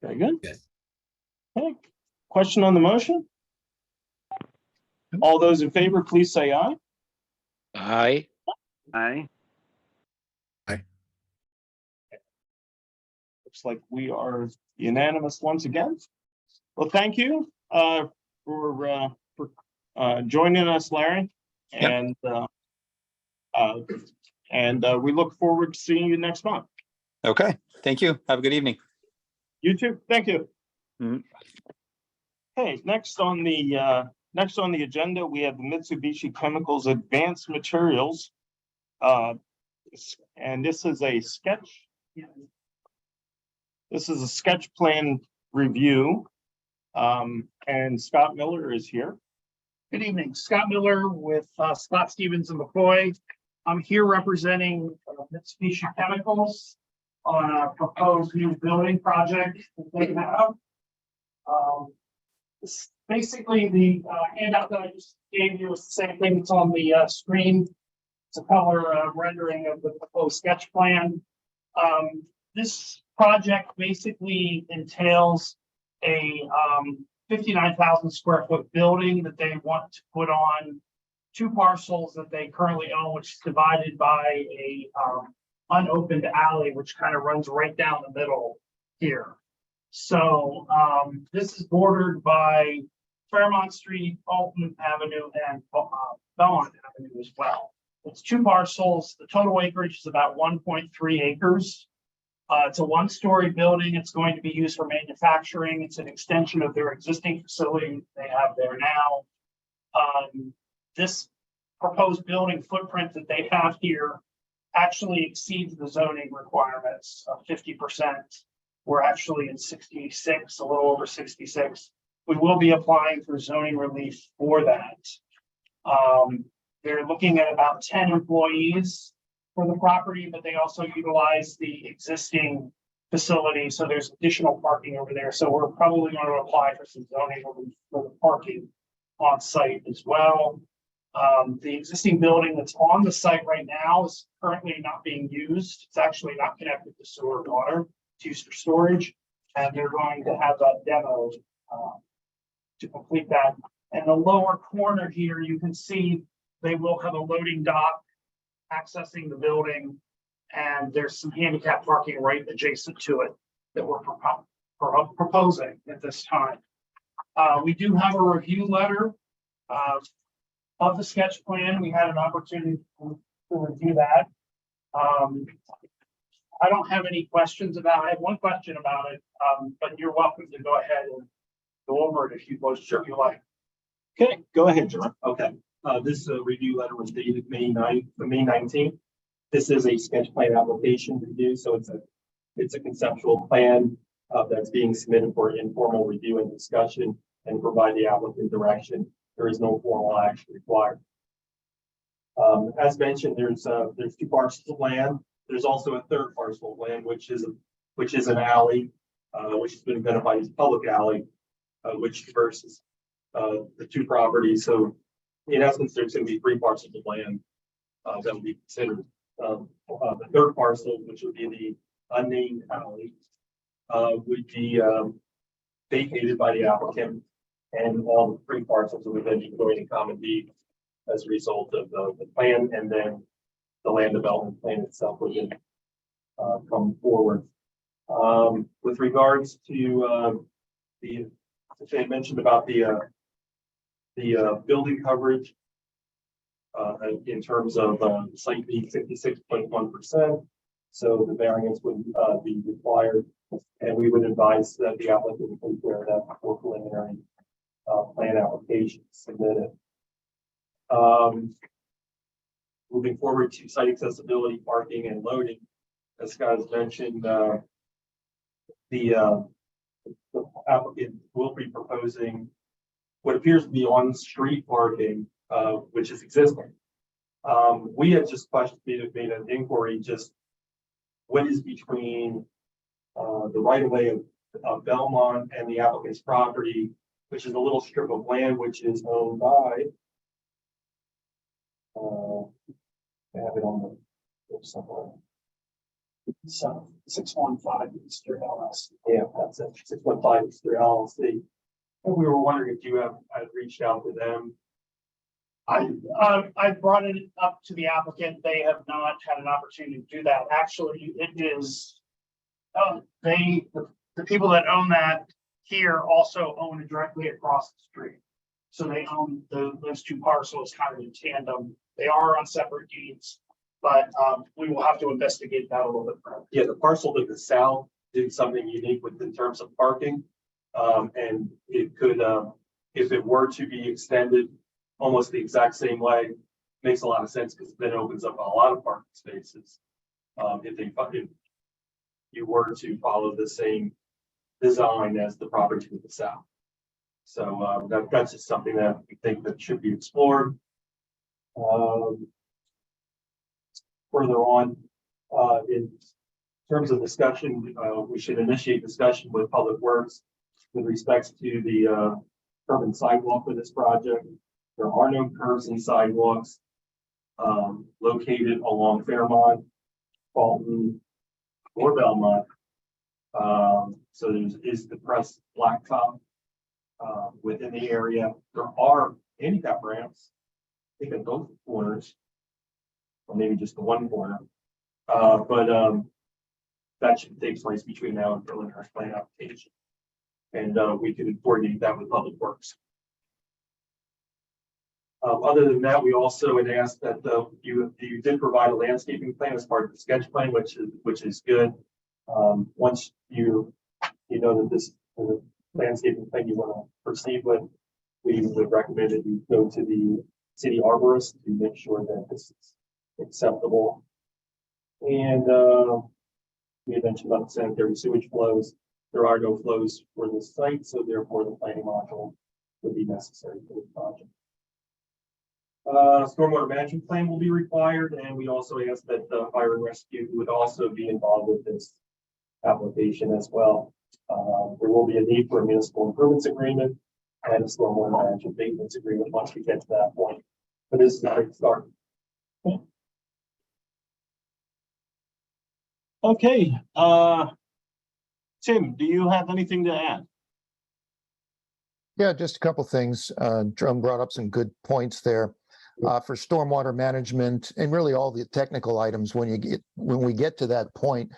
Very good. Yes. Okay. Question on the motion? All those in favor, please say aye. Aye. Aye. Looks like we are unanimous once again. Well, thank you for joining us, Larry. Yep. And we look forward to seeing you next month. Okay, thank you. Have a good evening. You too. Thank you. Mhm. Okay, next on the agenda, we have the Mitsubishi Chemicals Advanced Materials. And this is a sketch. This is a sketch plan review. And Scott Miller is here. Good evening, Scott Miller with Scott Stevens and McCoy. I'm here representing Mitsubishi Chemicals on a proposed new building project that they have. Basically, the handout that I just gave you is the same thing that's on the screen. It's a color rendering of the proposed sketch plan. This project basically entails a 59,000 square foot building that they want to put on two parcels that they currently own, which is divided by a unopened alley, which kind of runs right down the middle here. So this is bordered by Fairmont Street, Alton Avenue, and Belmont Avenue as well. It's two parcels. The total acreage is about 1.3 acres. It's a one-story building. It's going to be used for manufacturing. It's an extension of their existing facility they have there now. This proposed building footprint that they have here actually exceeds the zoning requirements of 50%. We're actually in 66, a little over 66. We will be applying for zoning relief for that. They're looking at about 10 employees for the property, but they also utilize the existing facility. So there's additional parking over there. So we're probably going to apply for some zoning relief for the parking on site as well. The existing building that's on the site right now is currently not being used. It's actually not connected to sewer or water. It's used for storage, and they're going to have that demo to complete that. In the lower corner here, you can see they will have a loading dock accessing the building, and there's some handicap parking right adjacent to it that we're proposing at this time. We do have a review letter of the sketch plan. We had an opportunity to review that. I don't have any questions about it. I have one question about it, but you're welcome to go ahead and go over it if you like. Okay, go ahead, John. Okay, this review letter was dated May 19th. This is a sketch plan application review, so it's a conceptual plan that's being submitted for informal review and discussion and provide the applicant direction. There is no formal action required. As mentioned, there's two parcels of land. There's also a third parcel of land, which is an alley, which has been identified as public alley, which traverses the two properties. So in essence, there's going to be three parcels of land that will be considered. The third parcel, which would be the unnamed alley, would be vacated by the applicant, and all the three parcels would then be going in common deed as a result of the plan, and then the land development plan itself would then come forward. With regards to I mentioned about the building coverage. in terms of, site being 66.1%. So the variance would, be required, and we would advise that the applicant prepare that before preliminary, plan application is submitted. Moving forward to site accessibility, parking and loading, as Scott has mentioned, the applicant will be proposing what appears to be on-street parking, which is existing. We had just made an inquiry, just what is between the right of way of Belmont and the applicant's property, which is a little strip of land which is owned by. I have it on the somewhere. 615 Easter LLC. Yeah, that's it. 615 Easter LLC. And we were wondering if you had reached out to them. I brought it up to the applicant. They have not had an opportunity to do that. Actually, it is, the people that own that here also own it directly across the street. So they own those two parcels kind of in tandem. They are on separate deeds, but we will have to investigate that a little bit further. Yeah, the parcel to the south did something unique with in terms of parking. And it could, if it were to be extended almost the exact same way, makes a lot of sense because then it opens up a lot of parking spaces. If you were to follow the same design as the property to the south. So that's just something that we think that should be explored. Further on, in terms of discussion, we should initiate discussion with Public Works with respect to the curb and sidewalk for this project. There are no curbs and sidewalks located along Fairmont, Fulton, or Belmont. So there's depressed blacktop within the area. There are handicap ramps, I think at both corners, or maybe just the one corner. But that should take place between now and preliminary plan application. And we can coordinate that with Public Works. Other than that, we also had asked that you did provide a landscaping plan as part of the sketch plan, which is good. Once you know that this landscaping plan you want to proceed with, we would recommend that you go to the city arborist to make sure that this is acceptable. And we had mentioned about the sanitary sewage flows. There are no flows for this site, so therefore the planning module would be necessary for the project. Stormwater management plan will be required, and we also asked that the fire and rescue would also be involved with this application as well. There will be a need for a municipal improvements agreement and a stormwater management maintenance agreement once we get to that point. But this is a great start. Okay, Tim, do you have anything to add? Yeah, just a couple things. Jerome brought up some good points there. For stormwater management and really all the technical items, when we get to that point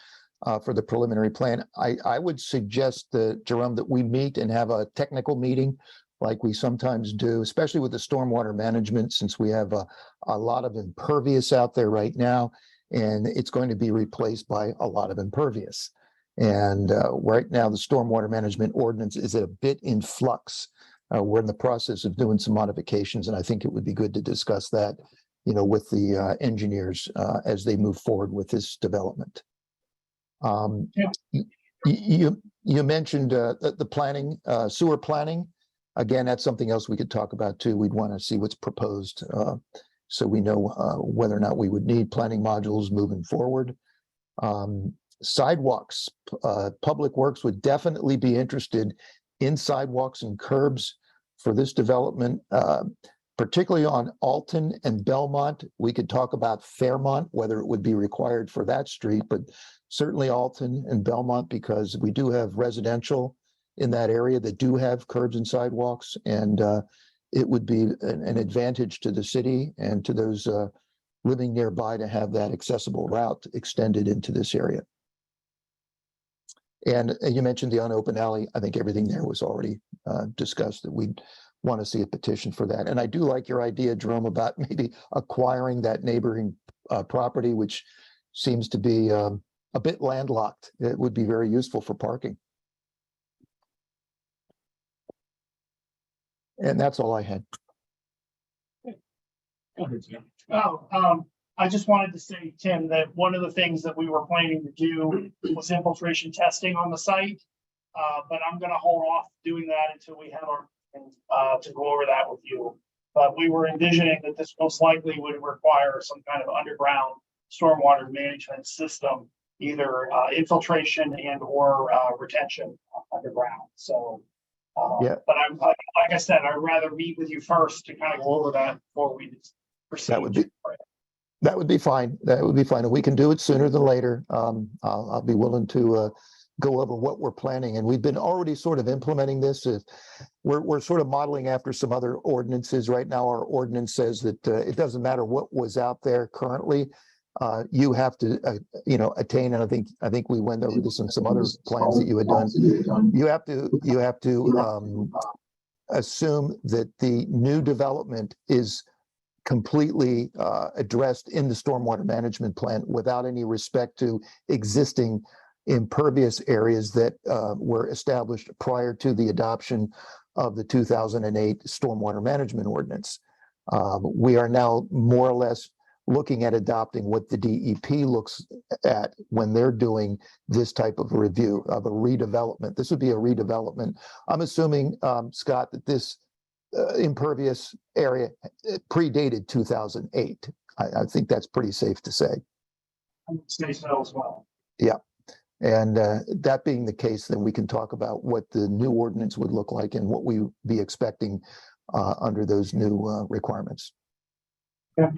for the preliminary plan, I would suggest that, Jerome, that we meet and have a technical meeting like we sometimes do, especially with the stormwater management, since we have a lot of impervious out there right now, and it's going to be replaced by a lot of impervious. And right now, the stormwater management ordinance is a bit in flux. We're in the process of doing some modifications, and I think it would be good to discuss that, with the engineers as they move forward with this development. You mentioned the planning, sewer planning. Again, that's something else we could talk about too. We'd want to see what's proposed so we know whether or not we would need planning modules moving forward. Sidewalks, Public Works would definitely be interested in sidewalks and curbs for this development, particularly on Alton and Belmont. We could talk about Fairmont, whether it would be required for that street, but certainly Alton and Belmont, because we do have residential in that area that do have curbs and sidewalks, and it would be an advantage to the city and to those living nearby to have that accessible route extended into this area. And you mentioned the unopened alley. I think everything there was already discussed, that we'd want to see a petition for that. And I do like your idea, Jerome, about maybe acquiring that neighboring property, which seems to be a bit landlocked. It would be very useful for parking. And that's all I had. I just wanted to say, Tim, that one of the things that we were planning to do was infiltration testing on the site. But I'm gonna hold off doing that until we have our, to go over that with you. But we were envisioning that this most likely would require some kind of underground stormwater management system, either infiltration and or retention underground. So, Yeah. but like I said, I'd rather meet with you first to kind of go over that before we proceed. That would be fine. That would be fine. And we can do it sooner than later. I'll be willing to go over what we're planning. And we've been already sort of implementing this. We're sort of modeling after some other ordinances. Right now, our ordinance says that it doesn't matter what was out there currently. You have to, attain, and I think we went over this in some other plans that you had done. You have to assume that the new development is completely addressed in the stormwater management plan without any respect to existing impervious areas that were established prior to the adoption of the 2008 stormwater management ordinance. We are now more or less looking at adopting what the DEP looks at when they're doing this type of review of a redevelopment. This would be a redevelopment. I'm assuming, Scott, that this impervious area predated 2008. I think that's pretty safe to say. I would say so as well. Yeah. And that being the case, then we can talk about what the new ordinance would look like and what we be expecting under those new requirements. Yeah.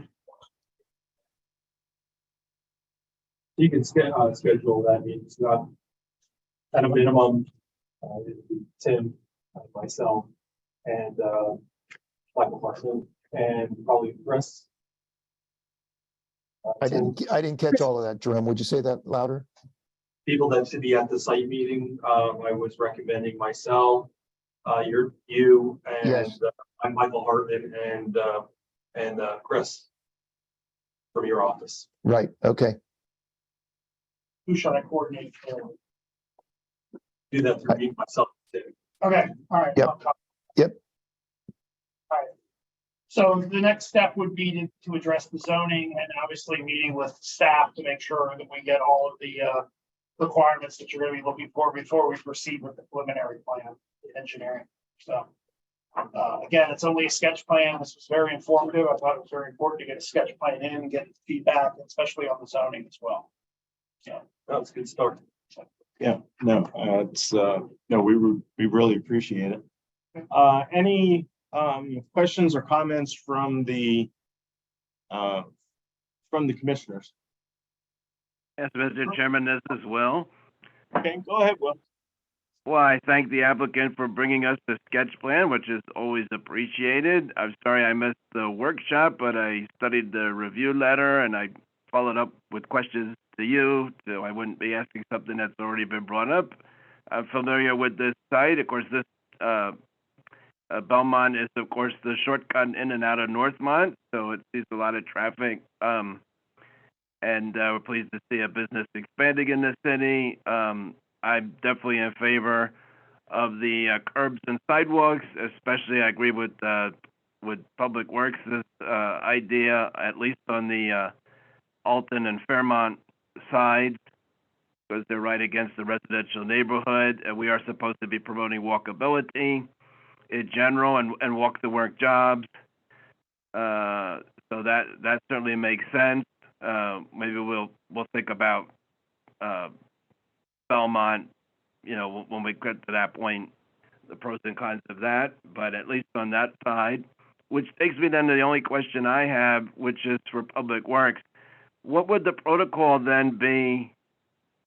You can schedule that meeting. It's not at a minimum. It'll be Tim, myself, and Michael Marshall, and probably Chris. I didn't catch all of that, Jerome. Would you say that louder? People that should be at the site meeting. I was recommending myself, you, and Yes. I'm Michael Hartman, and Chris from your office. Right. Okay. Who should I coordinate for? Do that through me myself too. Okay, all right. Yep. Yep. All right. So the next step would be to address the zoning and obviously meeting with staff to make sure that we get all of the requirements that you're going to be looking for before we proceed with the preliminary plan, the engineering. So again, it's only a sketch plan. This was very informative. I thought it was very important to get a sketch plan in, get feedback, especially on the zoning as well. So that was a good start. Yeah, no, we really appreciate it. Any questions or comments from the commissioners? Yes, Mr. Chairman, this is Will. Okay, go ahead, Will. Well, I thank the applicant for bringing us the sketch plan, which is always appreciated. I'm sorry I missed the workshop, but I studied the review letter and I followed up with questions to you, so I wouldn't be asking something that's already been brought up. I'm familiar with this site. Of course, this Belmont is, of course, the shortcut in and out of Northmont, so it sees a lot of traffic. And we're pleased to see a business expanding in the city. I'm definitely in favor of the curbs and sidewalks, especially I agree with Public Works' idea, at least on the Alton and Fairmont sides, because they're right against the residential neighborhood, and we are supposed to be promoting walkability in general and walk to work jobs. So that certainly makes sense. Maybe we'll think about Belmont, when we get to that point, the pros and cons of that, but at least on that side, which takes me then to the only question I have, which is for Public Works. What would the protocol then be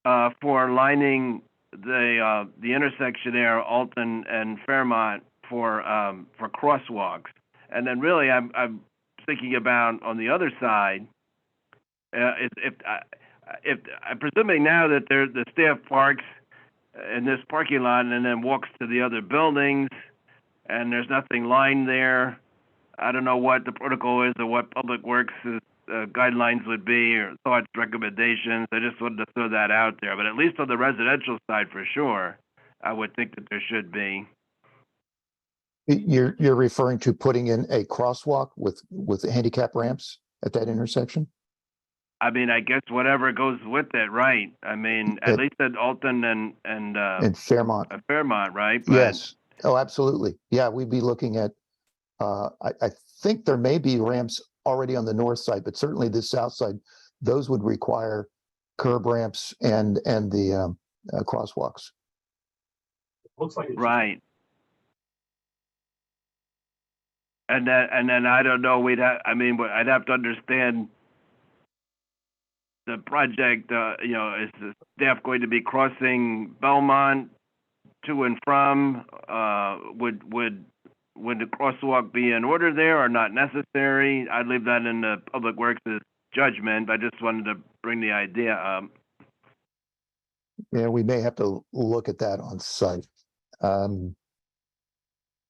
for lining the intersection there, Alton and Fairmont, for crosswalks? And then really, I'm thinking about on the other side, if I'm presuming now that the staff parks in this parking lot and then walks to the other buildings, and there's nothing lined there. I don't know what the protocol is or what Public Works' guidelines would be or thoughts, recommendations. I just wanted to throw that out there, but at least on the residential side for sure, I would think that there should be. You're referring to putting in a crosswalk with handicap ramps at that intersection? I mean, I guess whatever goes with it, right? I mean, at least at Alton and In Fairmont? Fairmont, right? But Yes. Oh, absolutely. Yeah, we'd be looking at, I think there may be ramps already on the north side, but certainly the south side, those would require curb ramps and the crosswalks. Looks like it's right. And then I don't know, I'd have to understand the project, is the staff going to be crossing Belmont to and from? Would the crosswalk be in order there or not necessary? I'd leave that in the Public Works' judgment, but I just wanted to bring the idea up. Yeah, we may have to look at that on site.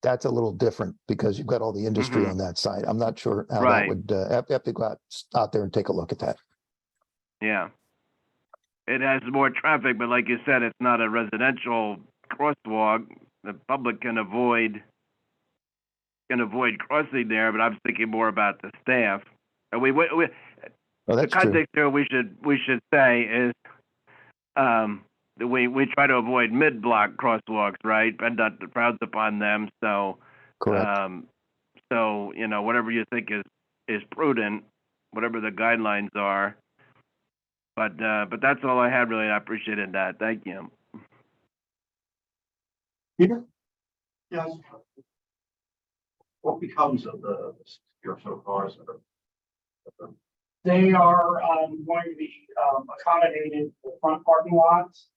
That's a little different because you've got all the industry on that side. I'm not sure how that Right. would, have to go out there and take a look at that. Yeah. It has more traffic, but like you said, it's not a residential crosswalk. The public can avoid crossing there, but I'm thinking more about the staff. And Oh, the that's true. context here we should say is we try to avoid mid-block crosswalks, right? PennDOT frowns upon them, so Correct. so whatever you think is prudent, whatever the guidelines are. But that's all I had really. I appreciated that. Thank you. Peter? Yes. What becomes of the secure so cars that are? They are going to be accommodated in the front parking lots.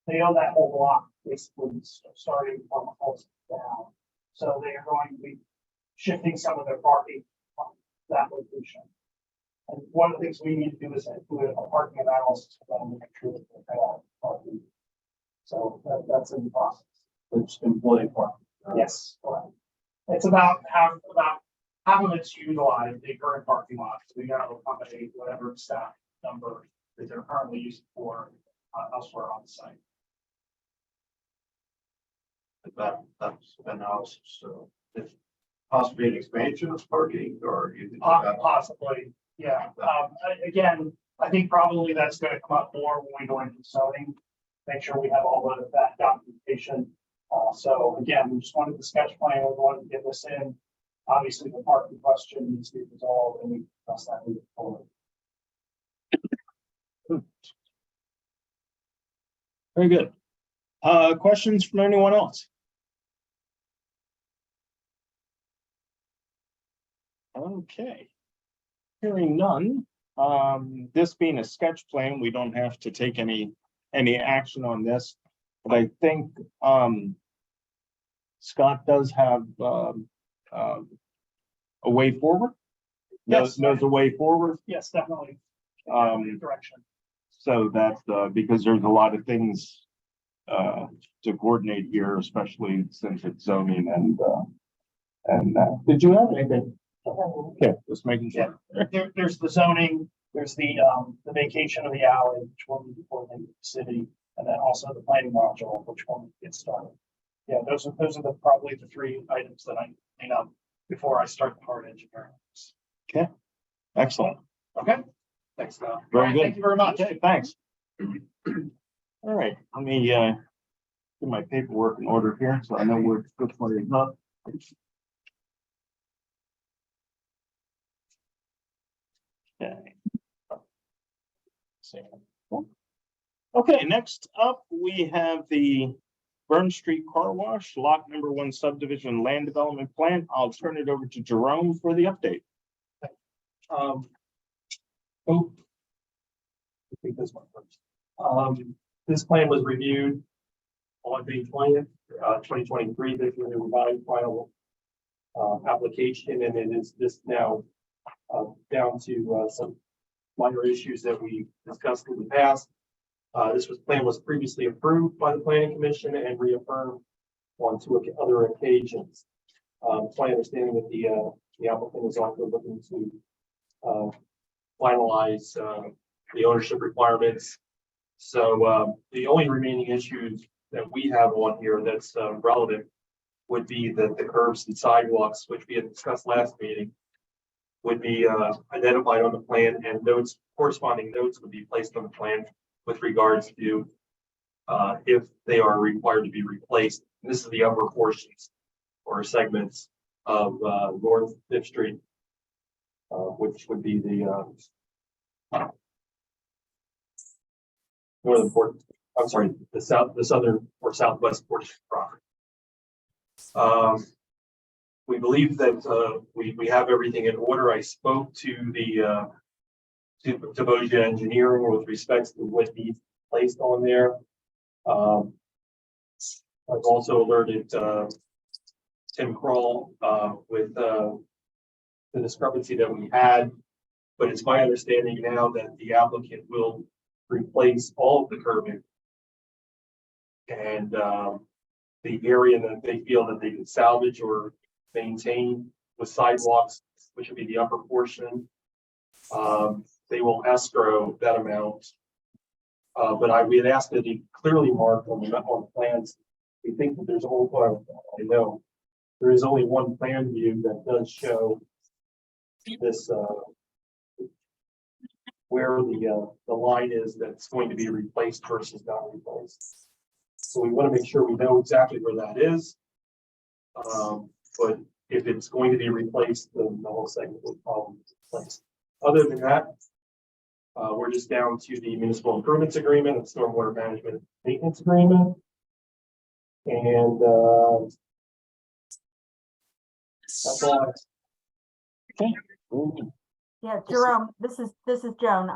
They own that whole block, basically starting from Holst down. So they are going to be shifting some of their parking from that location. And one of the things we need to do is do a parking analysis for them to make sure that they have parking. So that's in the process. It's employee parking. Yes, correct. It's about half of it's utilized, the current parking lot. So we gotta accommodate whatever staff number that they're currently using for elsewhere on the site. That's analysis, so if possibly an expansion of parking or you think Possibly, yeah. Again, I think probably that's gonna come up more when we go into zoning. Make sure we have all of that documentation. So again, we just wanted the sketch plan, we wanted to get this in. Obviously, the parking question needs to be resolved and we discuss that moving forward. Very good. Questions from anyone else? Okay. Hearing none, this being a sketch plan, we don't have to take any action on this. But I think, Scott does have, a way forward. Yes. Knows a way forward. Yes, definitely. Direction. So that's, because there's a lot of things, to coordinate here, especially since it's zoning and did you have anything? Okay, just making sure. There's the zoning, there's the vacation of the alley, which will be coordinated with the city, and then also the planning module, which will get started. Yeah, those are probably the three items that I clean up before I start the hard engineering. Okay, excellent. Okay, thanks, Scott. Very good. Thank you very much. Okay, thanks. All right, let me get my paperwork in order here, so I know where which one is up. Okay. Okay, next up, we have the Burn Street Car Wash, lot number 1 subdivision land development plan. I'll turn it over to Jerome for the update. I think this one first. This plan was reviewed on May 20th, 2023. This is a revised final application, and it is this now down to some minor issues that we discussed in the past. This plan was previously approved by the Planning Commission and reaffirmed on two other occasions. It's my understanding that the applicant is also looking to finalize the ownership requirements. So the only remaining issues that we have on here that's relevant would be that the curbs and sidewalks, which we had discussed last meeting, would be identified on the plan, and notes, corresponding notes would be placed on the plan with regards to if they are required to be replaced. And this is the upper portions or segments of North Fifth Street, which would be the northern port. I'm sorry, the southern or southwest portion of the property. We believe that we have everything in order. I spoke to the to Boja Engineering with respect to what needs placed on there. I've also alerted Tim Kroll with the discrepancy that we had, but it's my understanding now that the applicant will replace all of the curbing and the area that they feel that they can salvage or maintain with sidewalks, which would be the upper portion. They will escrow that amount. But we had asked that he clearly mark on plans. We think that there's only, I know there is only one plan view that does show this where the line is that's going to be replaced versus not replaced. So we want to make sure we know exactly where that is. But if it's going to be replaced, then the whole segment will probably be replaced. Other than that, we're just down to the municipal improvements agreement and stormwater management maintenance agreement. And that's all. Okay. Yeah, Jerome, this is Joan.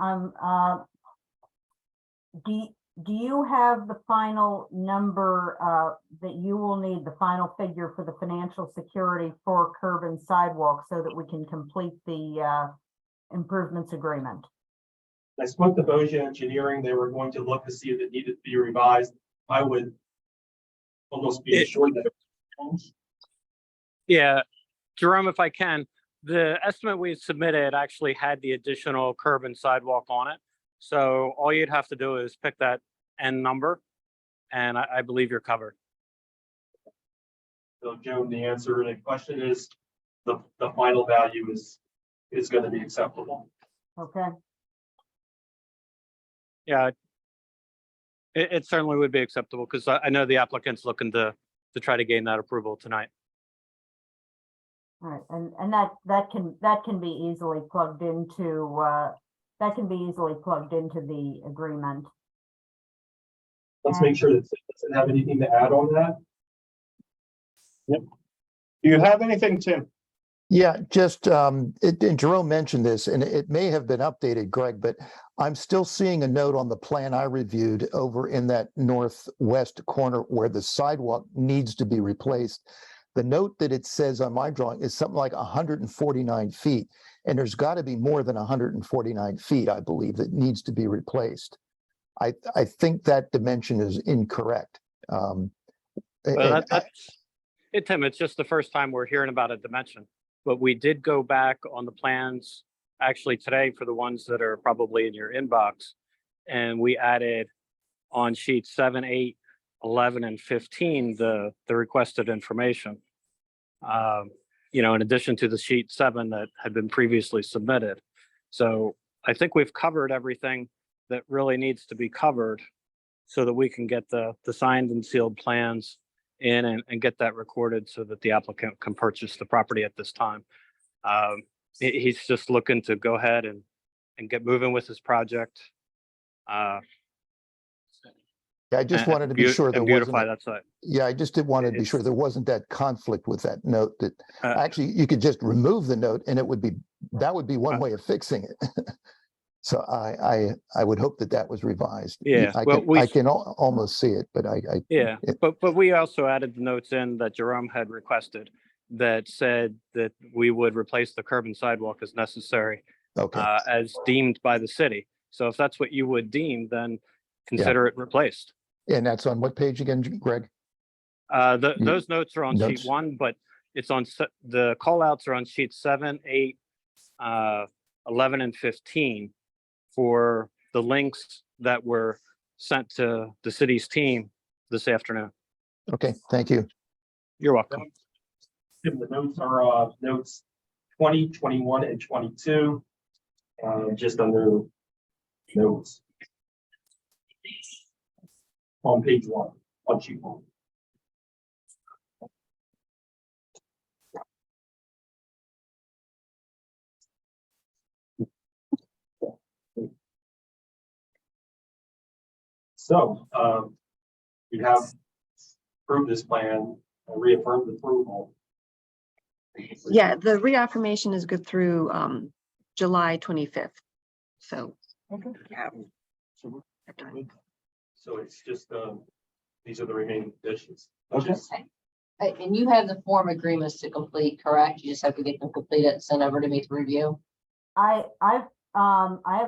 Do you have the final number that you will need, the final figure for the financial security for curb and sidewalk so that we can complete the improvements agreement? I spoke to Boja Engineering. They were going to look to see if it needed to be revised. I would almost be assured that it was. Yeah, Jerome, if I can, the estimate we submitted actually had the additional curb and sidewalk on it. So all you'd have to do is pick that end number, and I believe you're covered. So Joan, the answer to the question is the final value is going to be acceptable. Okay. Yeah, it certainly would be acceptable because I know the applicant's looking to try to gain that approval tonight. All right, and that can be easily plugged into the agreement. Let's make sure that it doesn't have anything to add on that. Yep. Do you have anything, Tim? Yeah, just, and Jerome mentioned this, and it may have been updated, Greg, but I'm still seeing a note on the plan I reviewed over in that northwest corner where the sidewalk needs to be replaced. The note that it says on my drawing is something like 149 feet, and there's got to be more than 149 feet, I believe, that needs to be replaced. I think that dimension is incorrect. Well, Tim, it's just the first time we're hearing about a dimension, but we did go back on the plans actually today for the ones that are probably in your inbox, and we added on sheets 7, 8, 11, and 15 the requested information. In addition to the sheet 7 that had been previously submitted. So I think we've covered everything that really needs to be covered so that we can get the signed and sealed plans in and get that recorded so that the applicant can purchase the property at this time. He's just looking to go ahead and get moving with his project. I just wanted to be sure there beautify wasn't. that site. Yeah, I just did want to be sure there wasn't that conflict with that note that actually you could just remove the note and that would be one way of fixing it. So I would hope that was revised. Yeah, I can almost see it, but but we also added the notes in that Jerome had requested that said that we would replace the curb and sidewalk as necessary, as deemed by the city. So if that's what you would deem, then consider it replaced. And that's on what page again, Greg? Those notes are on sheet Notes. 1, but it's on, the call outs are on sheet 7, 8, 11, and 15 for the links that were sent to the city's team this afternoon. Okay, thank you. You're welcome. Tim, the notes are, notes 20, 21, and 22. Just under notes. On page 1, on sheet 1. So, we have approved this plan, reaffirmed approval. Yeah, the reaffirmation is good through July 25th. So. Okay. Yeah. So it's just, these are the remaining conditions. Okay. And you have the form agreements to complete, correct? You just have to get them completed and sent over to me to review. I have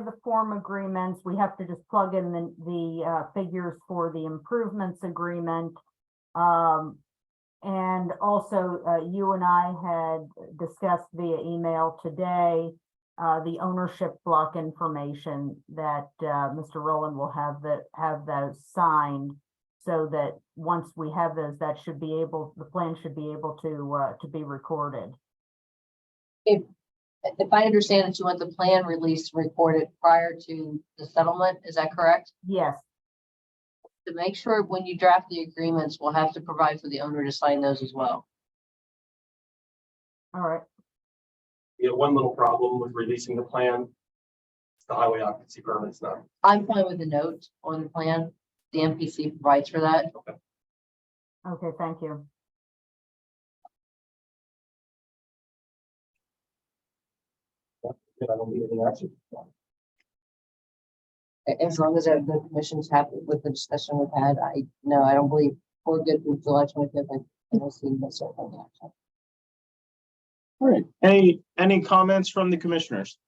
the form agreements. We have to just plug in the figures for the improvements agreement. And also, you and I had discussed via email today, the ownership block information that Mr. Rowland will have those signed, so that once we have those, that should be able, the plan should be able to be recorded. If I understand that you want the plan released recorded prior to the settlement, is that correct? Yes. To make sure when you draft the agreements, we'll have to provide for the owner to sign those as well. All right. You know, one little problem with releasing the plan. It's the highway occupancy permit's not. I'm fine with the note on the plan. The MPC provides for that. Okay, thank you. I don't need any action. As long as the commission's happy with the discussion we've had, I don't believe we're good through July 25th. I don't see no certain action. All right. Any comments from the commissioners?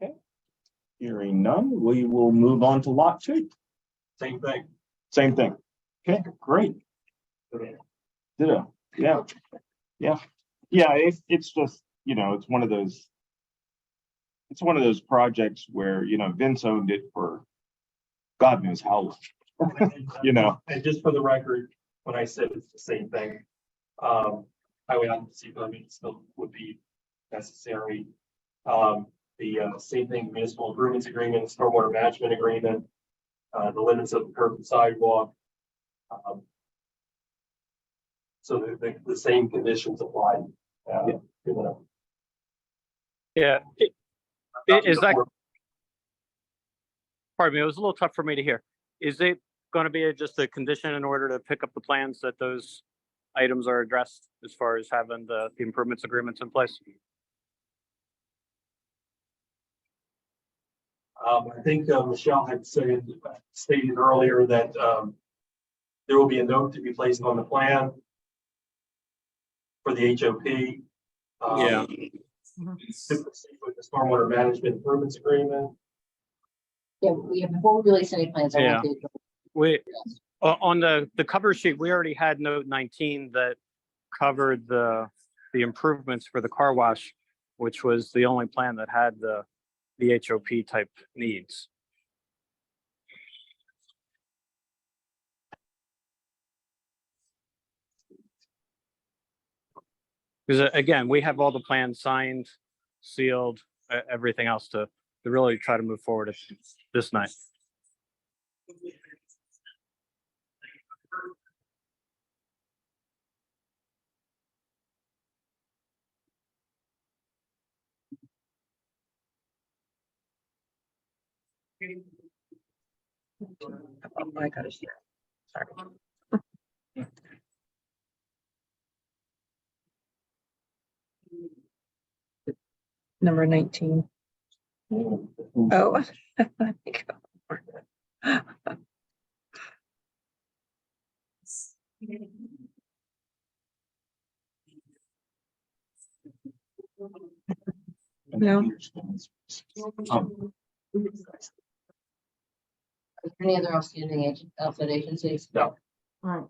Okay. Hearing none, we will move on to lot 2. Same thing. Same thing. Okay, great. Ditto. Yeah. Yeah. Yeah, it's just, you know, it's one of those projects where, you know, Vince owned it for God knows how long. You know. And just for the record, when I said it's the same thing, highway occupancy permit still would be necessary. The same thing, municipal improvements agreement, stormwater management agreement, the limits of the curb and sidewalk. So the same conditions apply. Yeah. Is that, pardon me, it was a little tough for me to hear. Is it going to be just a condition in order to pick up the plans that those items are addressed as far as having the improvements agreements in place? I think Michelle had stated earlier that there will be a note to be placed on the plan for the HOP. Yeah. To proceed with the stormwater management improvements agreement. Yeah, before we release any plans, I want to. We on the cover sheet, we already had note 19 that covered the improvements for the car wash, which was the only plan that had the HOP type needs. Because again, we have all the plans signed, sealed, everything else to really try to move forward this night. Oh my gosh, yeah. Sorry. Number 19. Oh. No. Are there any other outside agencies? No. Right.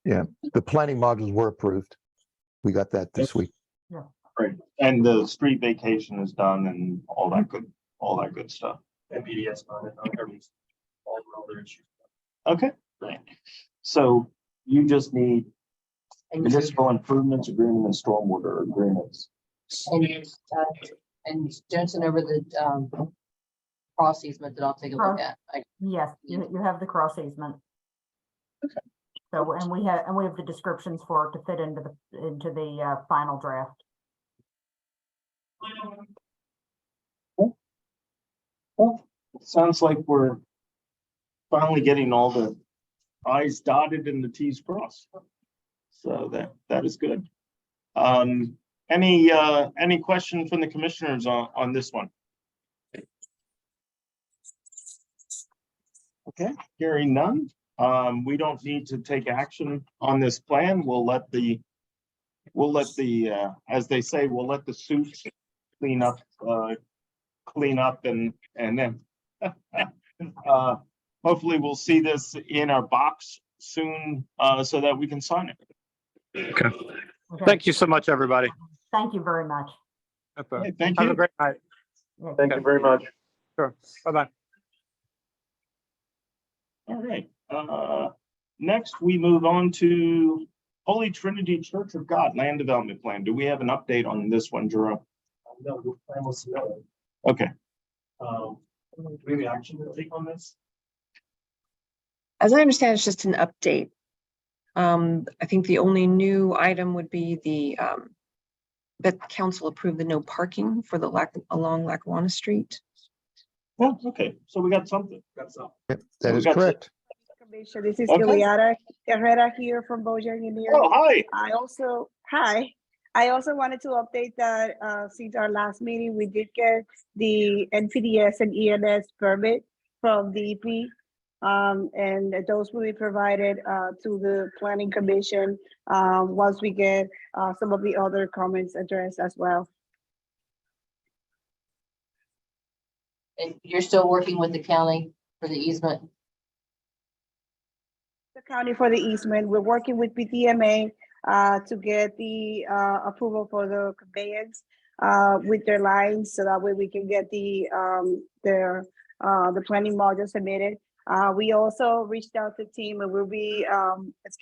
The planning modules were approved. We got that this week. Right, and the street vacation is done and all that good stuff. And BDS on it, everything's all other issues. Okay, great. So you just need municipal improvements agreement and stormwater agreements. And don't send over the cross easement that I'll take a look at. Yes, you have the cross easement. Okay. So, and we have the descriptions for it to fit into the final draft. Well, sounds like we're finally getting all the i's dotted and the t's crossed. So that is good. Any question from the commissioners on this one? Okay, hearing none. We don't need to take action on this plan. We'll let the as they say, we'll let the suits clean up and then hopefully we'll see this in our box soon so that we can sign it. Okay. Okay. Thank you so much, everybody. Thank you very much. Okay. Hey, thank Have you. a great night. Yeah. Thank you very much. Sure. Bye-bye. All right. Next, we move on to Holy Trinity Church of God Land Development Plan. Do we have an update on this one, Jerome? No, the plan was submitted. Okay. Do we have any action to take on this? As I understand, it's just an update. I think the only new item would be that council approved the no parking for the along Lackawanna Street. Well, okay, so we got something. Yep, that We is got correct. Commissioner, this is Okay. Giuliana Herrera here from Boja Engineering. Oh, hi. I also wanted to update that since our last meeting, we did get the NPDS and ENS permit from DEP. And those will be provided to the planning commission once we get some of the other comments addressed as well. And you're still working with the county for the easement? The county for the easement, we're working with PTMA to get the approval for the conveyance with their lines, so that way we can get the planning module submitted. We also reached out to Tim, and we'll be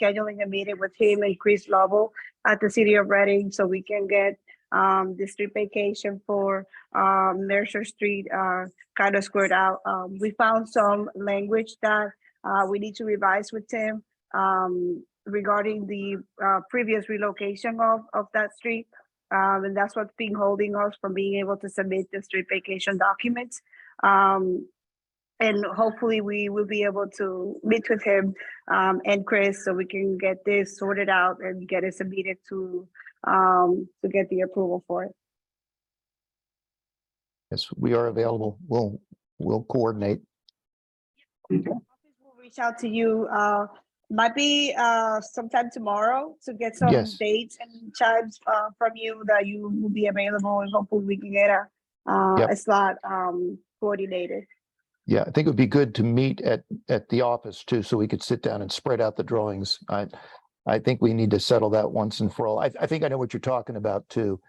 scheduling a meeting with him and Chris Lovell at the city of Reading, so we can get the street vacation for Mercer Street kind of squared out. We found some language that we need to revise with Tim regarding the previous relocation of that street. And that's what's been holding us from being able to submit the street vacation documents. And hopefully we will be able to meet with him and Chris so we can get this sorted out and get it submitted to get the approval for it. Yes, we are available. We'll coordinate. We'll reach out to you. Might be sometime tomorrow to get some Yes. dates and times from you that you will be available, and hopefully we can get Yep. a slot coordinated. Yeah, I think it would be good to meet at the office too, so we could sit down and spread out the drawings. I think we need to settle that once and for all. I think I know what you're talking about too.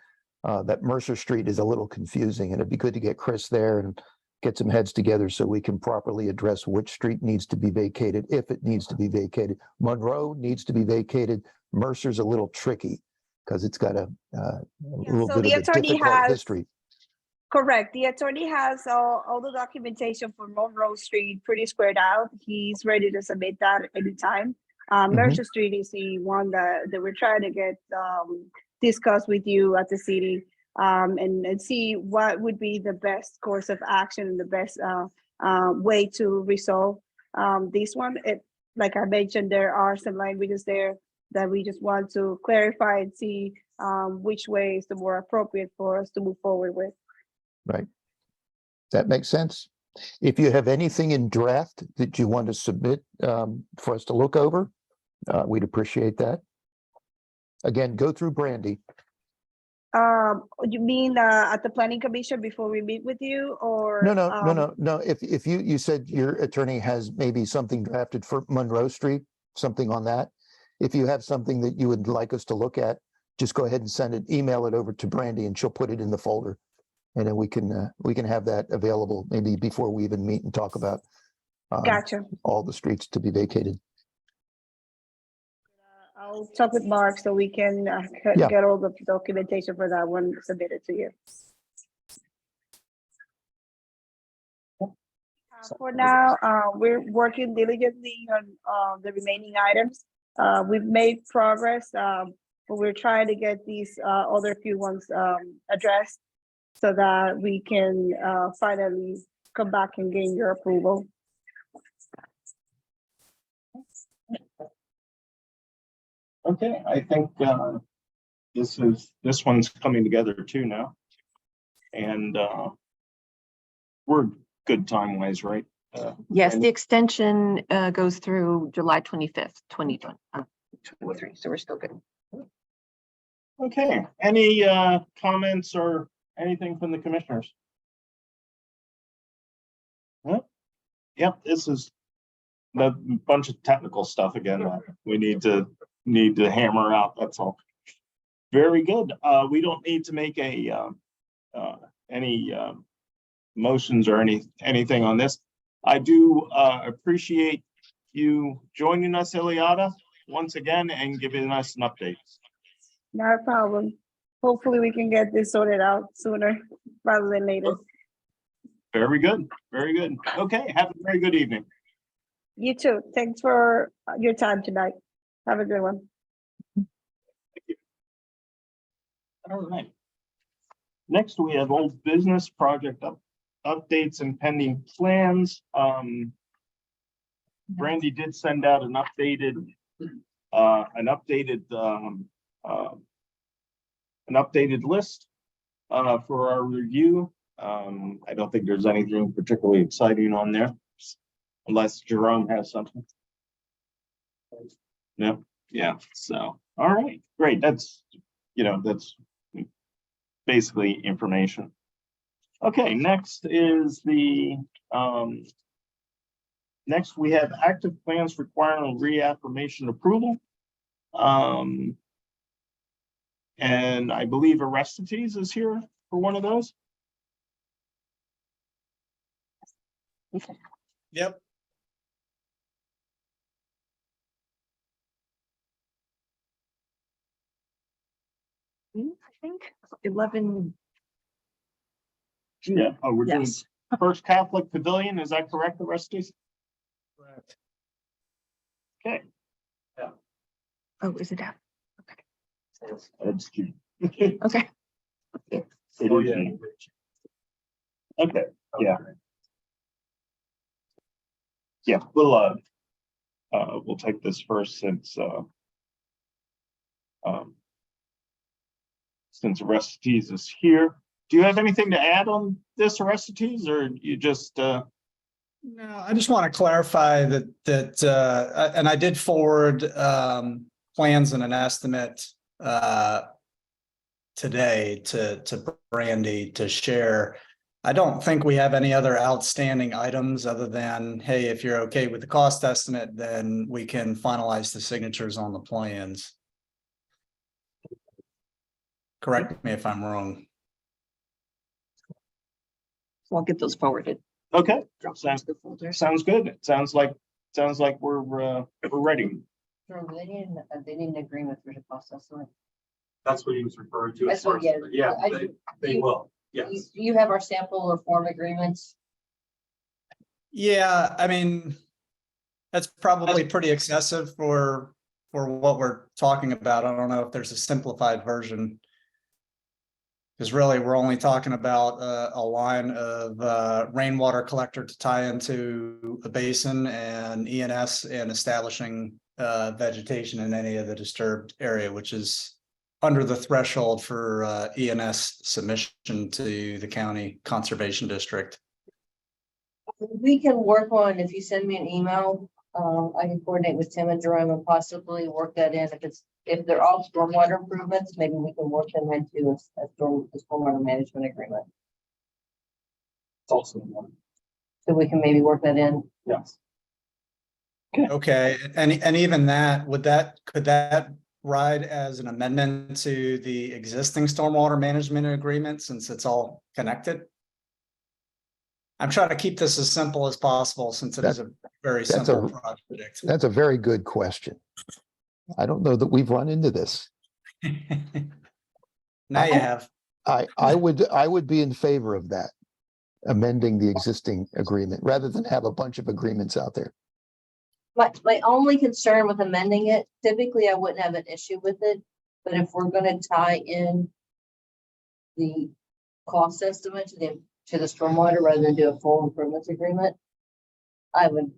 That Mercer Street is a little confusing, and it'd be good to get Chris there and get some heads together so we can properly address which street needs to be vacated, if it needs to be vacated. Monroe needs to be vacated. Mercer's a little tricky because it's got a little so bit the of a attorney difficult has- history. Correct. The attorney has all the documentation for Monroe Street pretty squared out. He's ready to submit that anytime. Mercer Street is the one that we're trying to get discussed with you at the city and see what would be the best course of action and the best way to resolve this one. Like I mentioned, there are some languages there that we just want to clarify and see which way is the more appropriate for us to move forward with. Right. That makes sense. If you have anything in draft that you want to submit for us to look over, we'd appreciate that. Again, go through Brandy. You mean at the planning commission before we meet with you, or? No. If you said your attorney has maybe something drafted for Monroe Street, something on that. If you have something that you would like us to look at, just go ahead and send it, email it over to Brandy and she'll put it in the folder. And then we can have that available maybe before we even meet and talk about Gotcha. all the streets to be vacated. I'll talk with Mark so we can Yeah. get all the documentation for that one submitted to you. For now, we're working diligently on the remaining items. We've made progress, but we're trying to get these other few ones addressed so that we can finally come back and gain your approval. Okay, I think this one's coming together too now. And we're good time wise, right? Yes, the extension goes through July 25th, 2023, so we're still good. Okay, any comments or anything from the commissioners? Yep, this is a bunch of technical stuff again that we need to hammer out, that's all. Very good. We don't need to make any motions or anything on this. I do appreciate you joining us, Ileana, once again and giving us an update. Not a problem. Hopefully we can get this sorted out sooner rather than later. Very good, very good. Okay, have a very good evening. You too. Thanks for your time tonight. Have a good one. All right. Next, we have old business project updates and pending plans. Brandy did send out an updated list for our review. I don't think there's anything particularly exciting on there, unless Jerome has something. No, yeah, so, all right, great. That's basically information. Okay, next is the, next we have active plans requiring reaffirmation approval. And I believe Aristides is here for one of those. Yep. I think 11. Yeah, oh, we're doing Yes. First Catholic Pavilion, is that correct, Aristides? Correct. Okay. Oh, is it out? That's cute. Okay. It is. Okay, yeah. Yeah, we'll take this first since Aristides is here. Do you have anything to add on this, Aristides, or you just No, I just want to clarify that and I did forward plans and an estimate today to Brandy to share. I don't think we have any other outstanding items other than, hey, if you're okay with the cost estimate, then we can finalize the signatures on the plans. Correct me if I'm wrong. So I'll get those forwarded. okay? Drop Sounds into the folder. sounds good. It sounds like we're ready. They need an agreement for the cost estimate. That's what he was referring to. That's what, yeah. Yeah, I- they will, yes. You have our sample or form agreements? Yeah, I mean, that's probably pretty excessive for what we're talking about. I don't know if there's a simplified version. Because really, we're only talking about a line of rainwater collector to tie into a basin and ENS and establishing vegetation in any of the disturbed area, which is under the threshold for ENS submission to the county conservation district. We can work on, if you send me an email, I can coordinate with Tim and Jerome and possibly work that in if it's if they're all stormwater improvements, maybe we can work them into a stormwater management agreement. It's also one. So we can maybe work that in. Yes. Okay, and even that, could that ride as an amendment to the existing stormwater management agreement since it's all connected? I'm trying to keep this as simple as possible since it is a very that's a- simple project. That's a very good question. I don't know that we've run into this. Now you have. I would be in favor of that, amending the existing agreement rather than have a bunch of agreements out there. My only concern with amending it, typically I wouldn't have an issue with it, but if we're gonna tie in the cost estimate to the stormwater rather than do a full improvements agreement, I would,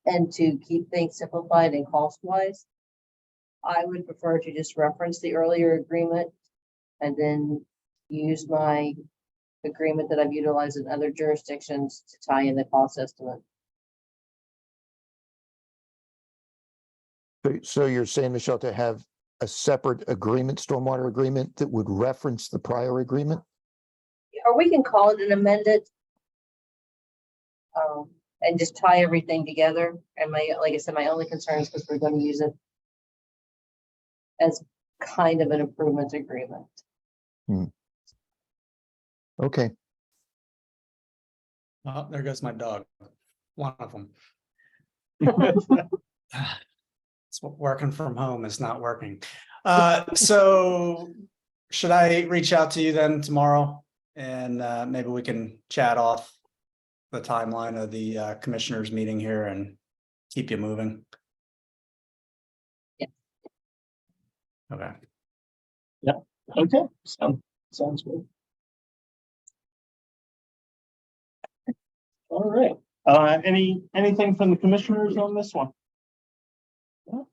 and to keep things simplified and cost wise, I would prefer to just reference the earlier agreement and then use my agreement that I've utilized in other jurisdictions to tie in the cost estimate. So you're saying, Michelle, to have a separate agreement, stormwater agreement that would reference the prior agreement? Or we can call it an amended. And just tie everything together. And like I said, my only concern is because we're going to use it as kind of an improvement agreement. Okay. Oh, there goes my dog. One of them. It's working from home is not working. So should I reach out to you then tomorrow? And maybe we can chat off the timeline of the commissioners meeting here and keep you moving. Yeah. Okay. Okay, sounds good. All right, anything from the commissioners on this one? No?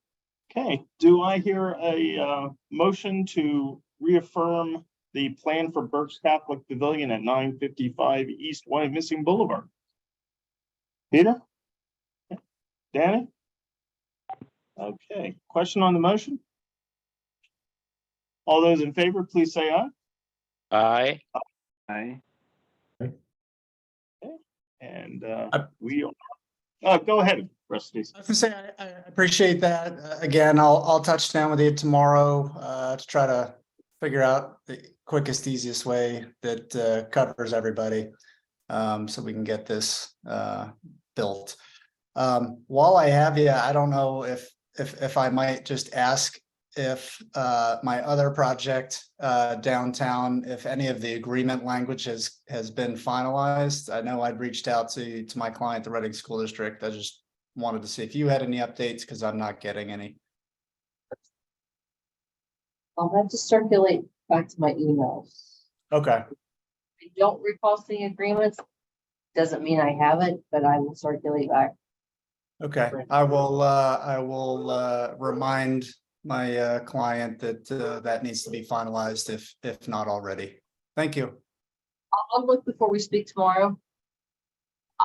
Okay, do I hear a motion to reaffirm the plan for Berks Catholic Pavilion at 955 East Wyomissing Boulevard? Peter? Danny? Okay, question on the motion? All those in favor, please say aye. Aye. Aye. And we go ahead, Rusty. I was gonna say, I appreciate that. Again, I'll touch down with you tomorrow to try to figure out the quickest, easiest way that covers everybody. So we can get this built. While I have you, I don't know if I might just ask if my other project downtown, if any of the agreement language has been finalized. I know I'd reached out to my client, the Reading School District. I just wanted to see if you had any updates because I'm not getting any. I'll have to circulate back to my emails. Okay. I don't recall seeing agreements. Doesn't mean I haven't, but I will circulate back. Okay, I will remind my client that that needs to be finalized if not already. Thank you. I'll look before we speak tomorrow.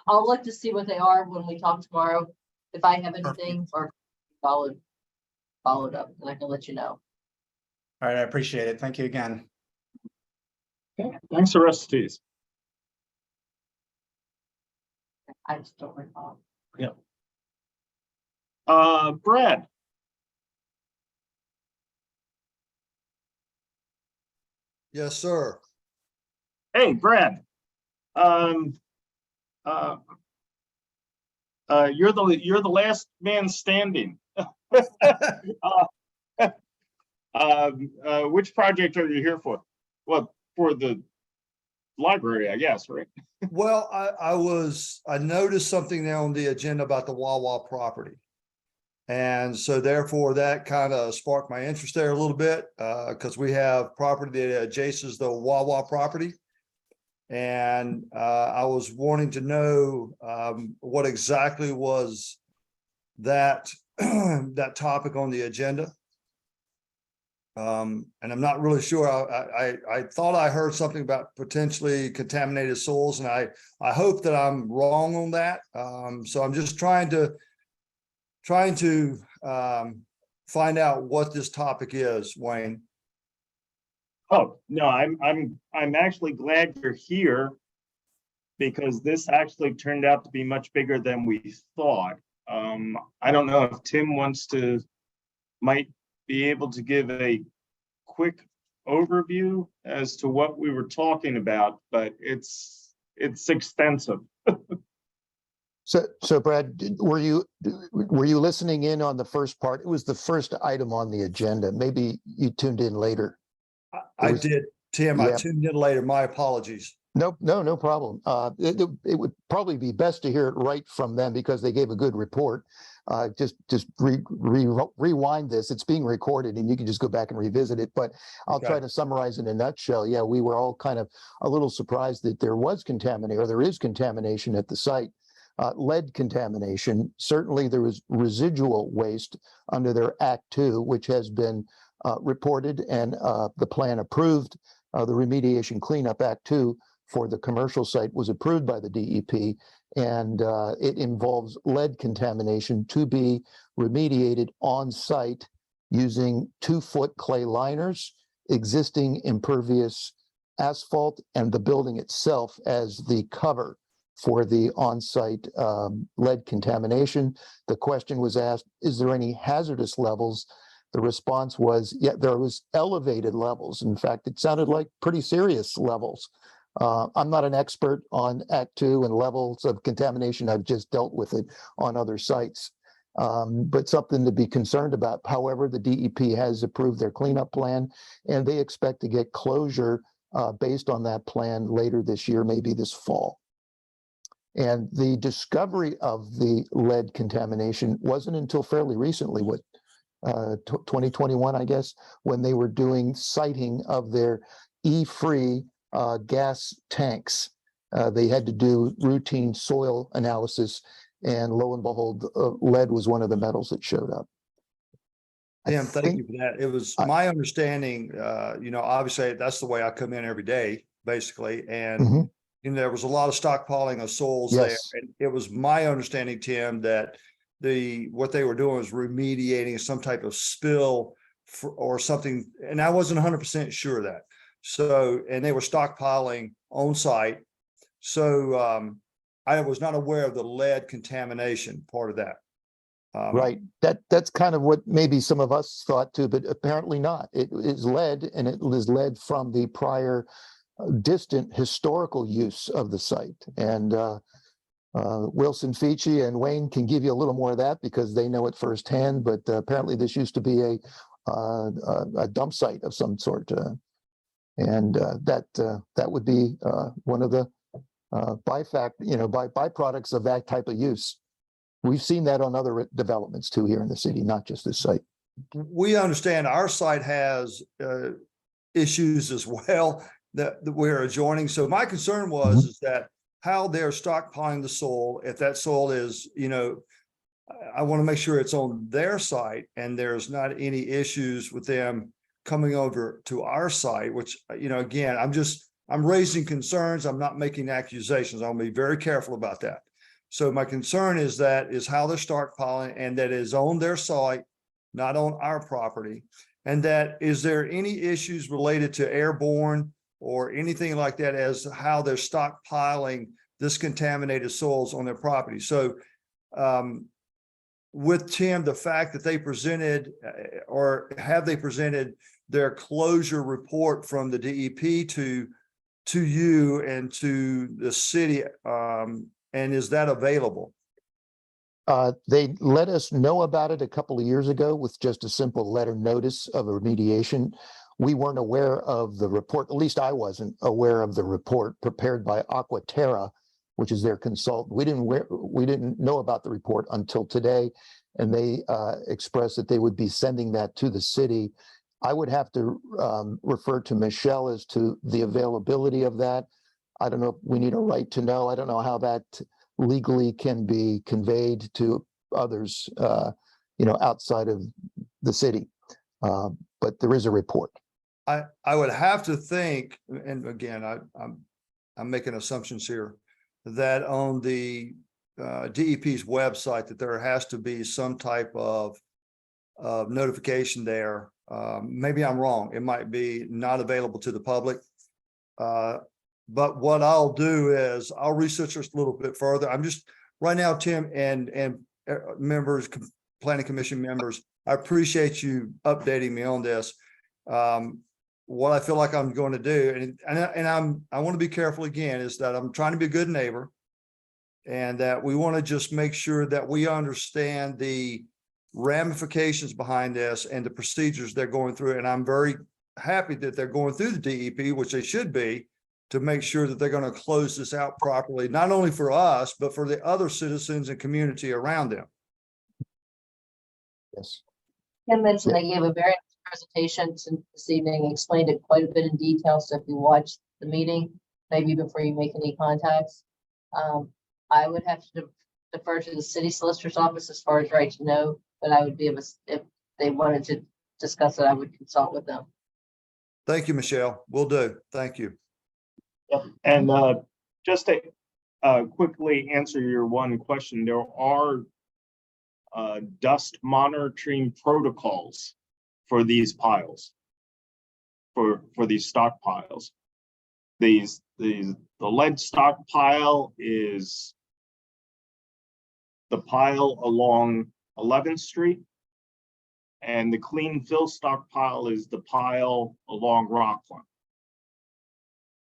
I'll look to see what they are when we talk tomorrow. If I have anything or followed up, then I can let you know. All right, I appreciate it. Thank you again. Okay, thanks for Rusty's. I just don't recall. Brad. Yes, sir. Hey, Brad. You're the last man standing. Which project are you here for? Well, for the library, I guess, right? Well, I noticed something there on the agenda about the Wawa property. And so therefore that kind of sparked my interest there a little bit, because we have property that adjaces the Wawa property. And I was wanting to know what exactly was that that topic on the agenda. And I'm not really sure. I thought I heard something about potentially contaminated soils, and I hope that I'm wrong on that. So I'm just trying to find out what this topic is, Wayne. Oh, no, I'm actually glad you're here because this actually turned out to be much bigger than we thought. I don't know if Tim might be able to give a quick overview as to what we were talking about, but it's extensive. So Brad, were you listening in on the first part? It was the first item on the agenda. Maybe you tuned in later. I was- did, Tim. I yeah. tuned in later. My apologies. No problem. It would probably be best to hear it right from them because they gave a good report. Just rewind this. It's being recorded and you can just go back and revisit it. But I'll Okay. try to summarize in a nutshell. Yeah, we were all kind of a little surprised that there was contamination or there is contamination at the site. Lead contamination. Certainly there was residual waste under their Act 2, which has been reported and the plan approved. The Remediation Cleanup Act 2 for the commercial site was approved by the DEP, and it involves lead contamination to be remediated on site using 2-foot clay liners, existing impervious asphalt, and the building itself as the cover for the on-site lead contamination. The question was asked, is there any hazardous levels? The response was, yeah, there was elevated levels. In fact, it sounded like pretty serious levels. I'm not an expert on Act 2 and levels of contamination. I've just dealt with it on other sites, but something to be concerned about. However, the DEP has approved their cleanup plan, and they expect to get closure based on that plan later this year, maybe this fall. And the discovery of the lead contamination wasn't until fairly recently, 2021, I guess, when they were doing siting of their E-free gas tanks. They had to do routine soil analysis, and lo and behold, lead was one of the metals that showed up. Tim, thank you for that. It was my understanding, obviously that's the way I come in every day, basically. And Mhm. there was a lot of stockpiling of soils Yes. there. And it was my understanding, Tim, that what they were doing was remediating some type of spill or something. And I wasn't 100% sure of that. So, and they were stockpiling on site. So I was not aware of the lead contamination part of that. Right. That's kind of what maybe some of us thought too, but apparently not. It is lead, and it was lead from the prior distant historical use of the site. And Wilson Feechy and Wayne can give you a little more of that because they know it firsthand. But apparently this used to be a dump site of some sort, and that would be one of the byproducts of that type of use. We've seen that on other developments too here in the city, not just this site. We understand our site has issues as well that we're adjoining. So my concern was is that how they're stockpiling the soil, if that soil is, I want to make sure it's on their site and there's not any issues with them coming over to our site, which, again, I'm raising concerns. I'm not making accusations. I'll be very careful about that. So my concern is how they're stockpiling, and that is on their site, not on our property. And that, is there any issues related to airborne or anything like that as how they're stockpiling this contaminated soils on their property? So with Tim, the fact that they presented or have they presented their closure report from the DEP to you and to the city, and is that available? They let us know about it a couple of years ago with just a simple letter notice of remediation. We weren't aware of the report, at least I wasn't aware of the report prepared by Aquaterra, which is their consultant. We didn't know about the report until today, and they expressed that they would be sending that to the city. I would have to refer to Michelle as to the availability of that. I don't know if we need a right to know. I don't know how that legally can be conveyed to others, outside of the city. But there is a report. I would have to think, and again, I'm making assumptions here, that on the DEP's website that there has to be some type of notification there. Maybe I'm wrong. It might be not available to the public. But what I'll do is I'll research this a little bit further. I'm just right now, Tim and members, planning commission members, I appreciate you updating me on this. What I feel like I'm going to do, and I want to be careful again, is that I'm trying to be a good neighbor, and that we want to just make sure that we understand the ramifications behind this and the procedures they're going through. And I'm very happy that they're going through the DEP, which they should be, to make sure that they're going to close this out properly, not only for us, but for the other citizens and community around them. Yes. Kim mentioned they gave a very nice presentation this evening, explained it quite a bit in detail. So if you watch the meeting, maybe before you make any contacts, I would have to defer to the city solicitor's office as far as right to know, but I would be able, if they wanted to discuss it, I would consult with them. Thank you, Michelle. Will do. Thank you. Yep. And just to quickly answer your one question, there are dust monitoring protocols for these piles, for these stockpiles. The lead stockpile is the pile along 11th Street, and the clean fill stockpile is the pile along Rockland.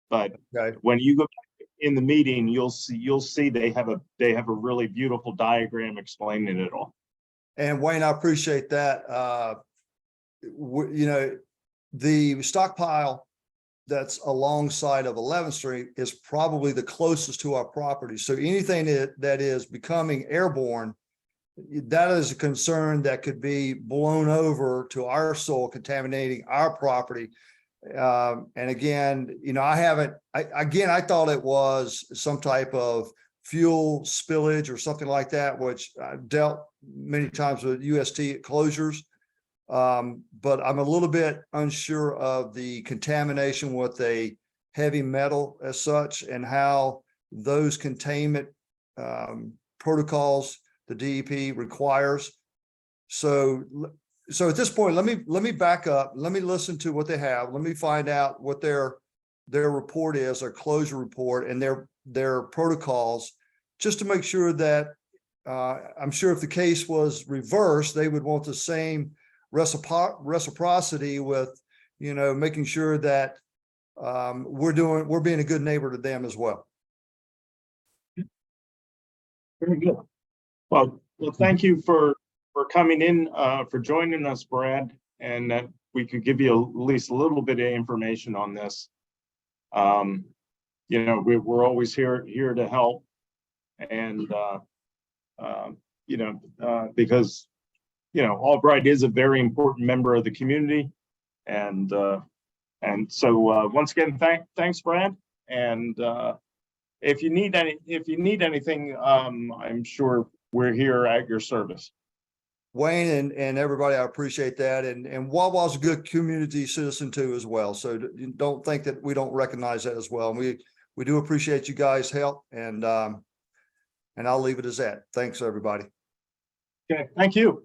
But Okay. when you go in the meeting, you'll see they have a really beautiful diagram explaining it all. And Wayne, I appreciate that. You know, the stockpile that's alongside of 11th Street is probably the closest to our property. So anything that is becoming airborne, that is a concern that could be blown over to our soil, contaminating our property. And again, you know, I thought it was some type of fuel spillage or something like that, which I've dealt many times with UST closures. But I'm a little bit unsure of the contamination with a heavy metal as such, and how those containment protocols the DEP requires. So at this point, let me back up. Let me listen to what they have. Let me find out what their report is, their closure report, and their protocols, just to make sure that I'm sure if the case was reversed, they would want the same reciprocity with, you know, making sure that we're being a good neighbor to them as well. Very good. Well, thank you for coming in, for joining us, Brad, and that we could give you at least a little bit of information on this. You know, we're always here to help, and you know, because you know, Albright is a very important member of the community, and so once again, thanks, Brad, and if you need anything, I'm sure we're here at your service. Wayne and everybody, I appreciate that. And Wawa's a good community citizen too as well. So don't think that we don't recognize that as well. And we do appreciate you guys' help, and I'll leave it as that. Thanks, everybody. Okay, thank you.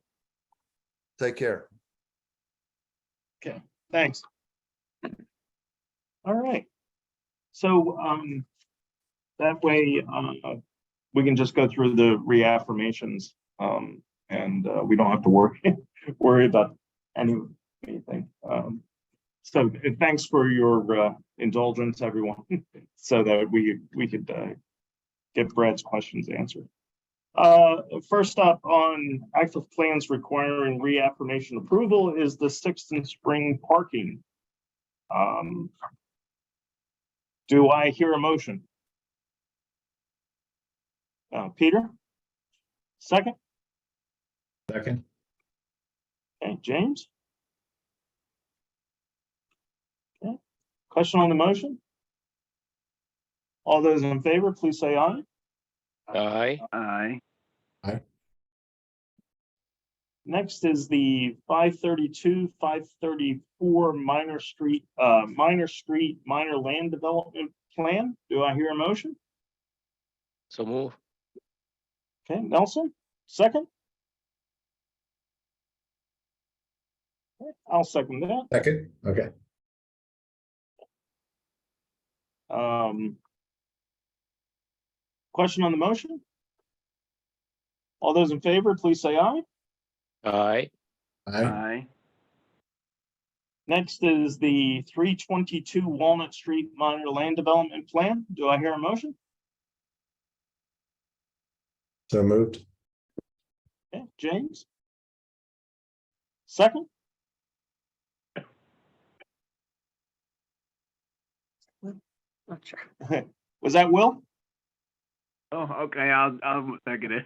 Take care. Okay, thanks. All right. So that way we can just go through the reaffirmations, and we don't have to worry about anything. So thanks for your indulgence, everyone, so that we could get Brad's questions answered. First up on active plans requiring reaffirmation approval is the 6th and Spring parking. Do I hear a motion? Peter? Second? Second. Okay, James? Okay, question on the motion? All those in favor, please say aye. Aye. Aye. Next is the 532, 534 Minor Street, minor land development plan. Do I hear a motion? So move. Okay, Nelson, second? I'll second that. Second, okay. Question on the motion? All those in favor, please say aye. Aye. Aye. Next is the 322 Walnut Street minor land development plan. Do I hear a motion? So moved. Okay, James? Second? Not sure. Was that Will? Oh, okay, I'll second it.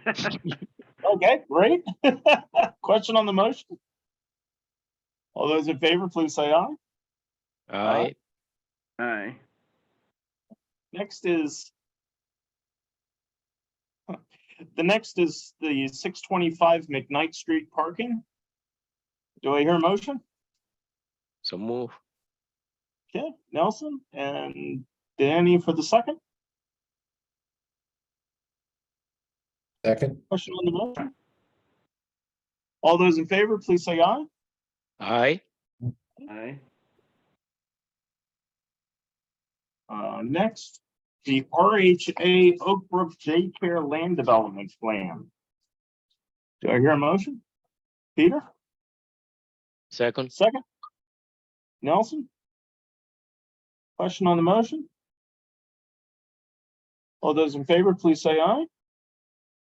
Okay, great. Question on the motion? All those in favor, please say aye. Aye. Aye. Next is the 625 McKnight Street parking. Do I hear a motion? So move. Okay, Nelson and Danny for the second. Second. Question on the motion? All those in favor, please say aye. Aye. Aye. Next, the RHA Oak Brook Daycare Land Development Plan. Do I hear a motion? Peter? Second. Second? Nelson? Question on the motion? All those in favor, please say aye.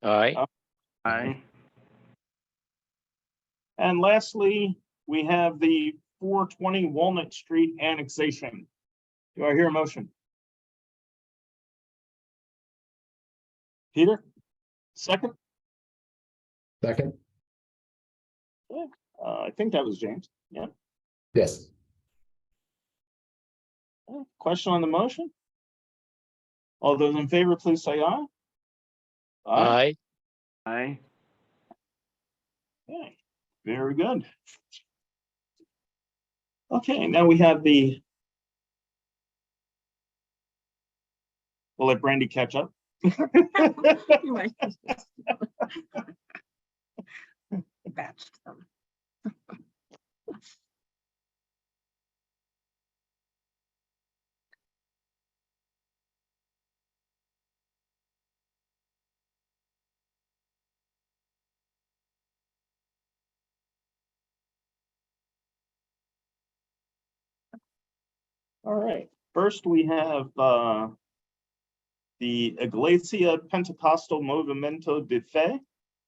Aye. Aye. And lastly, we have the 420 Walnut Street annexation. Do I hear a motion? Peter? Second? Second. I think that was James. Yeah. Yes. Question on the motion? All those in favor, please say aye. Aye. Aye. Okay, very good. Okay, now we have the. We'll let Brandy catch up. You might. Batched them. All right, first we have the Iglesia Pentecostal Movimiento de Fe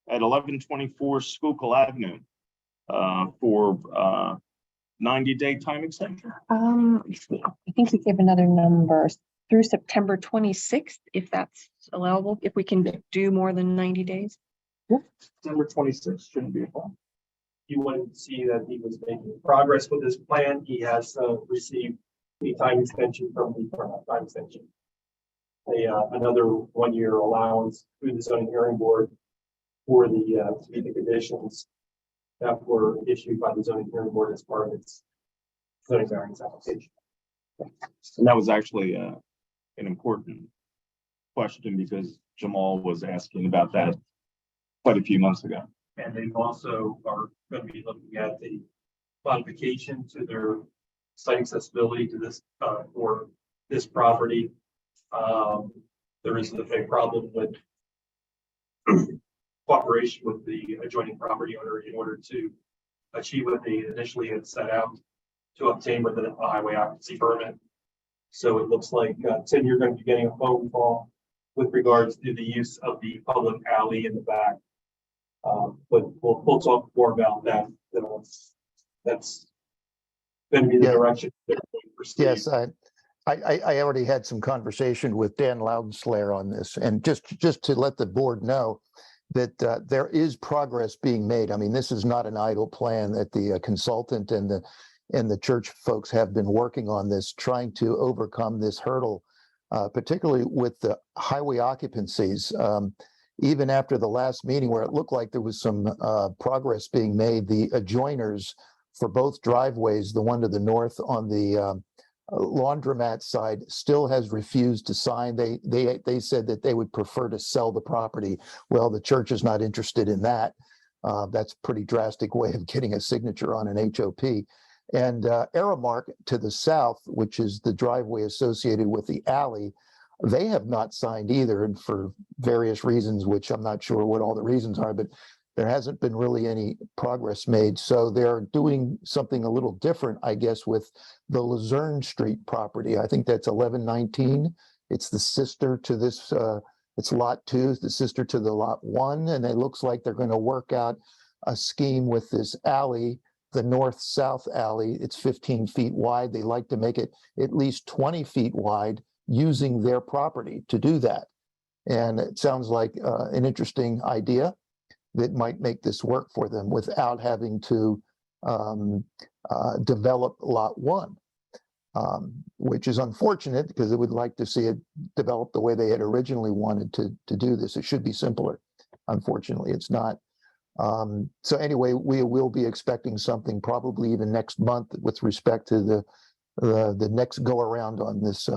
at 1124 Schuylkill Avenue for 90-day time extension. Let me see. I think he gave another number through September 26th, if that's allowable, if we can do more than 90 days. September 26th shouldn't be a problem. You wanted to see that he was making progress with his plan. He has received a time extension from the time extension. Another 1 year allowance through the zoning hearing board for the to meet the conditions that were issued by the zoning hearing board as part of its zoning variance application. And that was actually an important question because Jamal was asking about that quite a few months ago. And they also are going to be looking at the modification to their site accessibility to this for this property. There is a big problem with cooperation with the adjoining property owner in order to achieve what they initially had set out to obtain with a highway occupancy permit. So it looks like Tim, you're going to be getting a phone call with regards to the use of the public alley in the back. But we'll talk more about that. That's going to be the Yeah. direction. they're going to proceed. Yes, I already had some conversation with Dan Loudenslayer on this, and just to let the board know that there is progress being made. I mean, this is not an idle plan that the consultant and the church folks have been working on this, trying to overcome this hurdle, particularly with the highway occupancies. Even after the last meeting where it looked like there was some progress being made, the adjoiners for both driveways, the one to the north on the laundromat side still has refused to sign. They said that they would prefer to sell the property. Well, the church is not interested in that. That's a pretty drastic way of getting a signature on an HOP. And Aramark to the south, which is the driveway associated with the alley, they have not signed either, and for various reasons, which I'm not sure what all the reasons are, but there hasn't been really any progress made. So they're doing something a little different, I guess, with the Luzerne Street property. I think that's 1119. It's the sister to this, it's lot 2, the sister to the lot 1. And it looks like they're going to work out a scheme with this alley, the north-south alley. It's 15 feet wide. They like to make it at least 20 feet wide using their property to do that. And it sounds like an interesting idea that might make this work for them without having to develop lot 1, which is unfortunate because I would like to see it develop the way they had originally wanted to do this. It should be simpler. Unfortunately, it's not. So anyway, we will be expecting something probably even next month with respect to the next go around on this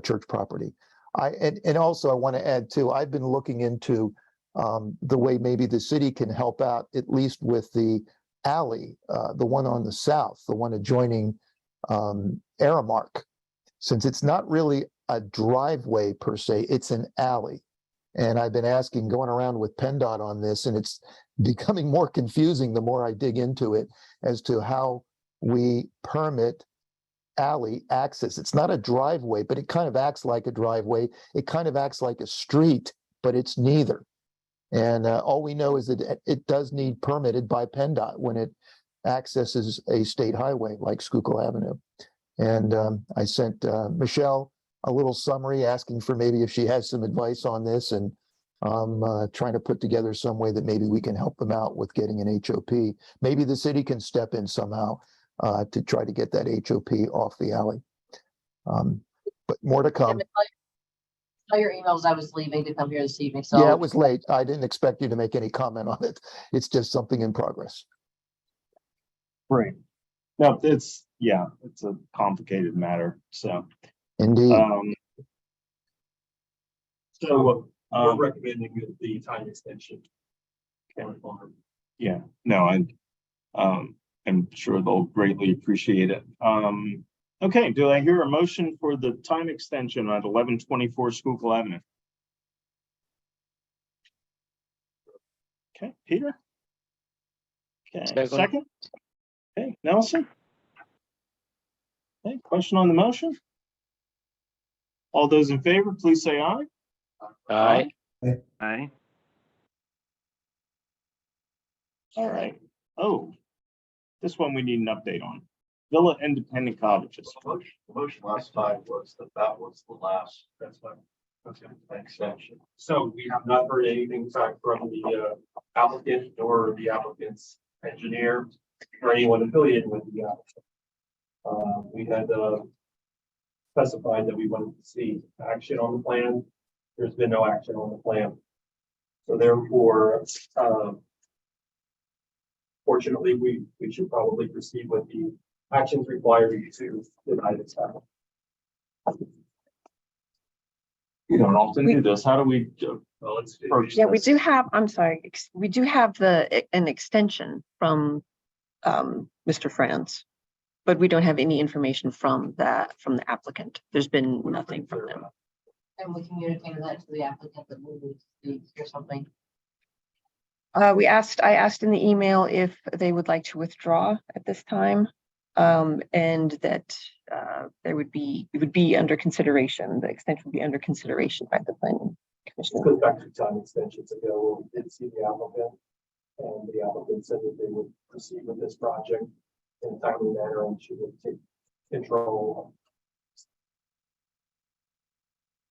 church property. And also I want to add too, I've been looking into the way maybe the city can help out, at least with the alley, the one on the south, the one adjoining Aramark, since it's not really a driveway per se, it's an alley. And I've been asking, going around with PennDOT on this, and it's becoming more confusing the more I dig into it as to how we permit alley access. It's not a driveway, but it kind of acts like a driveway. It kind of acts like a street, but it's neither. And all we know is that it does need permitted by PennDOT when it accesses a state highway like Schuylkill Avenue. And I sent Michelle a little summary asking for maybe if she has some advice on this, and trying to put together some way that maybe we can help them out with getting an HOP. Maybe the city can step in somehow to try to get that HOP off the alley. But more to come. All your emails, I was leaving to come here this evening, so. Yeah, it was late. I didn't expect you to make any comment on it. It's just something in progress. Great. No, it's a complicated matter, so. Indeed. We're recommending the time extension. Yeah, no, I'm sure they'll greatly appreciate it. Okay, do I hear a motion for the time extension at 1124 Schuylkill Avenue? Okay, Peter? Okay, second? Okay, Nelson? Okay, question on the motion? All those in favor, please say aye. Aye. Aye. All right. Oh, this one we need an update on. Villa Independent Cottages. The motion last time was that was the last, that's fine. Okay, extension. So we have not heard anything back from the applicant or the applicant's engineer or anyone affiliated with the applicant. We had specified that we wanted to see action on the plan. There's been no action on the plan. So therefore, fortunately, we should probably proceed with the actions required to deny this application. You don't often do this. How do we approach Yeah, we this? do have, I'm sorry, we do have an extension from Mr. Franz, but we don't have any information from the applicant. There's been nothing from them. And we communicated that to the applicant that we would speak or something. I asked in the email if they would like to withdraw at this time, and that it would be under consideration. The extension would be under consideration by the planning commission. Goes back to time extensions ago, when we did see the applicant, and the applicant said that they would proceed with this project in a timely manner, and she would take control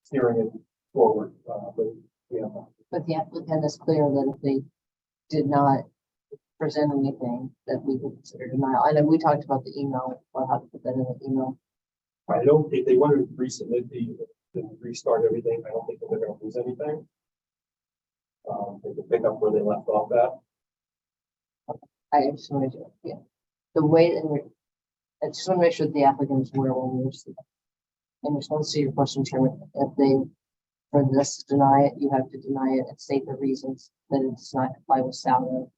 steering it forward. But the applicant is clear that if they did not present anything, that we would consider denial. I know we talked about the email, I'll have to put that in the email. I don't think they wanted to resubmit the restart everything. I don't think that they're going to lose anything. They can pick up where they left off at. I just want to do it, yeah. The way that I just want to make sure that the applicant is aware when we receive it. In response to your question, Chairman, if they, for this, deny it, you have to deny it and state the reasons that it does not comply with SALO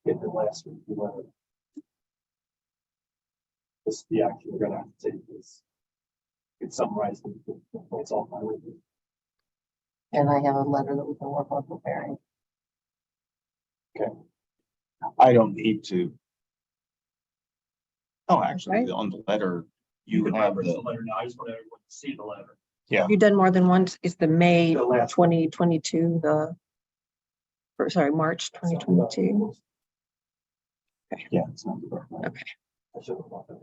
get the last review letter. This is the action we're gonna have to take this. It's summarized, it's all fine with you. And I have a letter that we can work on preparing. I don't need to. Oh, actually, on the letter, you can have reference the the, letter now, I just want everyone to see the letter. yeah, Have you done more than once? Is the May The last- 2022, or sorry, March 2022? yeah, it's not the Okay. I should have brought that.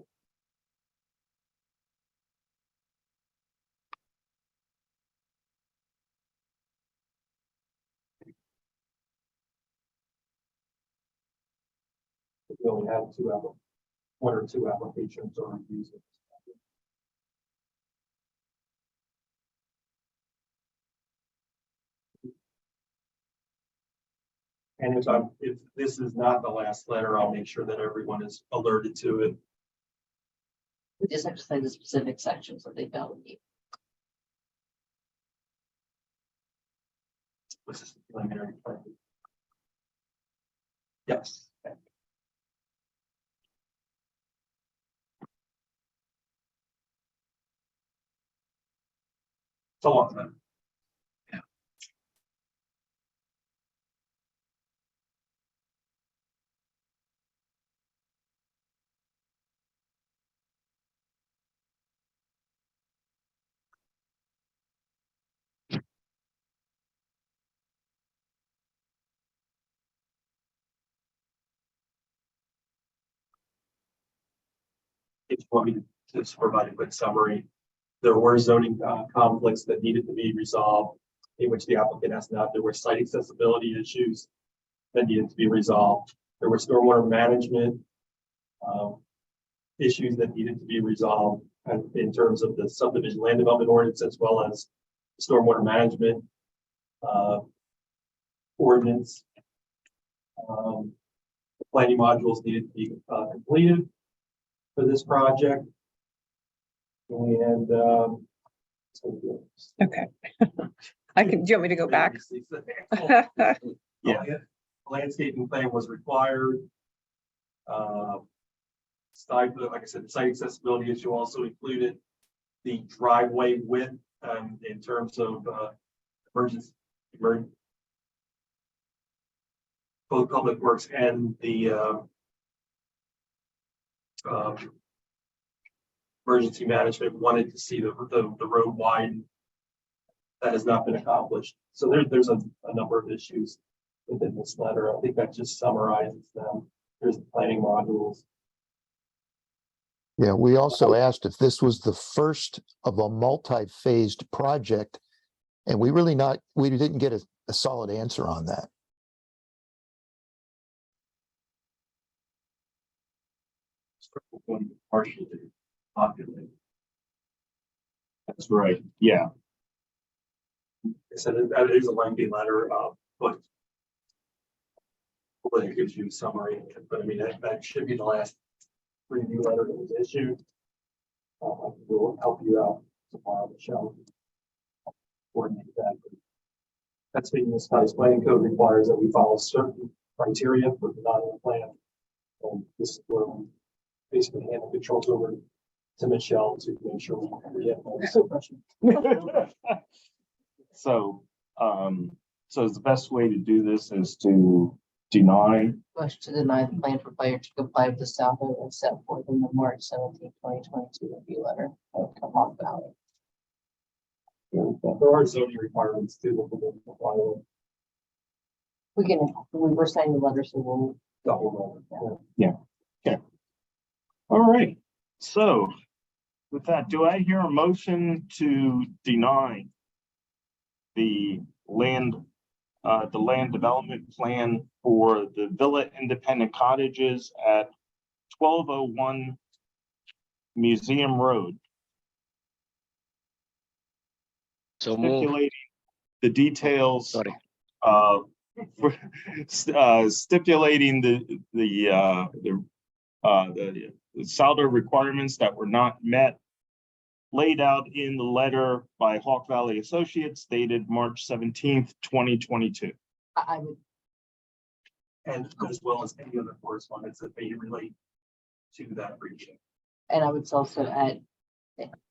We only have one or two applications or reviews. And if this is not the last letter, I'll make sure that everyone is alerted to it. We just have to say the specific sections that they don't need. This is the preliminary plan. Yes. It's a long time. If you want me to just provide a quick summary, there were zoning conflicts that needed to be resolved, in which the applicant asked not. There were site accessibility issues that needed to be resolved. There were stormwater management issues that needed to be resolved, and in terms of the subdivision land development ordinance, as well as stormwater management ordinance. Planning modules needed to be completed for this project. And Okay. I can, do you want me to go back? Yeah. Landscaping plan was required. Site, like I said, the site accessibility issue also included the driveway width in terms of emergency, both Public Works and the emergency management wanted to see the road widen. That has not been accomplished. So there's a number of issues within this letter. I think that just summarizes them. There's the planning modules. Yeah, we also asked if this was the first of a multi-phased project, and we didn't get a solid answer on that. Partially populated. that's right. Yeah, I said that is a lengthy letter, but hopefully it gives you a summary. But I mean, that should be the last review letter that was issued. We'll help you out tomorrow, Michelle. Coordinate that. That's the municipal planning code requires that we follow certain criteria for designing a plan. And this is where we basically hand the controls over to Michelle to make sure we get all questions. so, so the best way to do this is to deny. Motion to deny the plan for failure to comply with the South as set forth in the March 17, 2022 review letter of Cohog Valley. There are zoning requirements too. That we'll comply with. We were signing the letter, so we'll Double. Yeah. Okay. All right. So with that, do I hear a motion to deny the land development plan for the Villa Independent Cottages at 1201 Museum Road? So move. Stipulating the details. Sorry. Stipulating the SALDO requirements that were not met, laid out in the letter by Hawk Valley Associates dated March 17th, 2022. I would and as well as any other correspondence that may relate to that region. And I would also add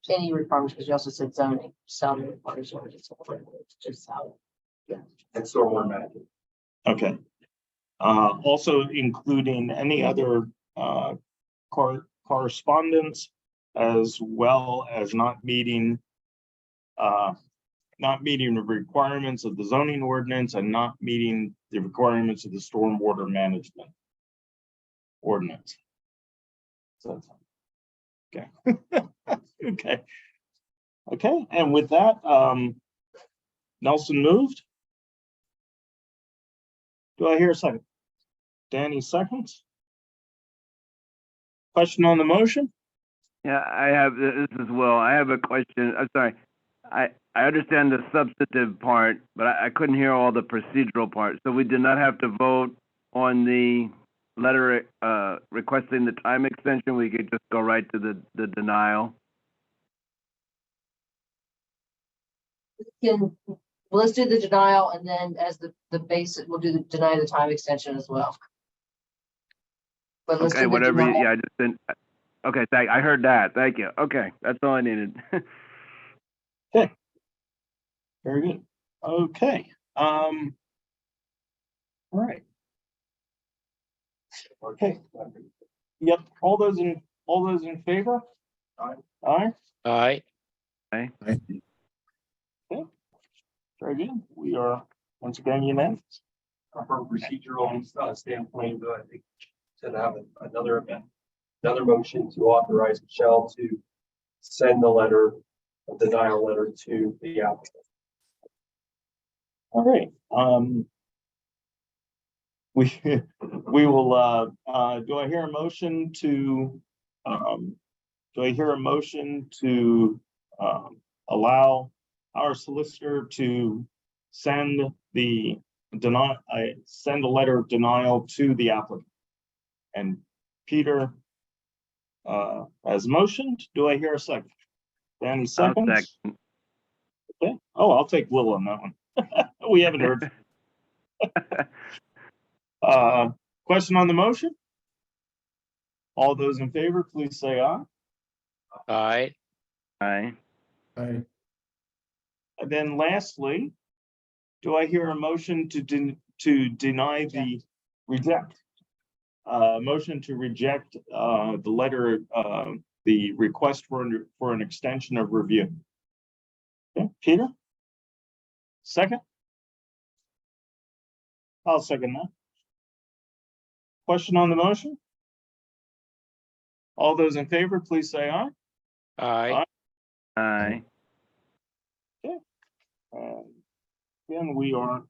any requirements, because you also said zoning, some requires or just how. And stormwater management. Okay. Also including any other correspondence, as well as not meeting the requirements of the zoning ordinance and not meeting the requirements of the stormwater management ordinance. So, okay. Okay. Okay, and with that, Nelson moved. Do I hear a second? Danny seconds. Question on the motion? Yeah, I have, this is Will. I have a question. I'm sorry. I understand the substantive part, but I couldn't hear all the procedural part. So we did not have to vote on the letter requesting the time extension. We could just go right to the denial. Let's do the denial, and then as the basic, we'll do the deny the time extension as well. But let's Okay, do the whatever. denial. Yeah, I just didn't. Okay, I heard that. Thank you. Okay, that's all I needed. Okay. Very good. Okay. All right. Okay. Yep. All those in favor? Aye. Aye. Aye. Okay. Okay. Very good. We are once again unanimous. From a procedural standpoint, I think to have another event, another motion to authorize Michelle to send the letter, a denial letter to the applicant. All right. We will, do I hear a motion to, allow our solicitor to send send a letter of denial to the applicant? And Peter, as motioned, do I hear a second? Danny seconds. Second. Okay. Oh, I'll take Will on that one. We haven't heard. Question on the motion? All those in favor, please say aye. Aye. Aye. Aye. And then lastly, do I hear a motion to deny the reject? Motion to reject the letter, the request for an extension of review. Okay, Peter? Second? I'll second that. Question on the motion? All those in favor, please say aye. Aye. Aye. Again, we are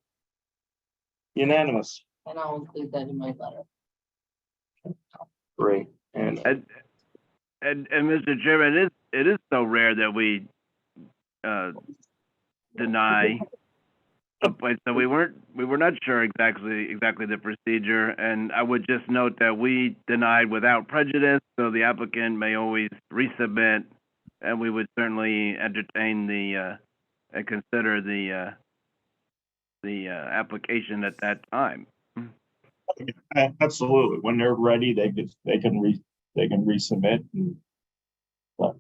unanimous. And I'll include that in my letter. Great. And And Mr. Chairman, it is so rare that we deny a place. So we were not sure exactly the procedure, and I would just note that we denied without prejudice, so the applicant may always resubmit, and we would certainly entertain and consider the application at that time. absolutely, when they're ready, they can resubmit. But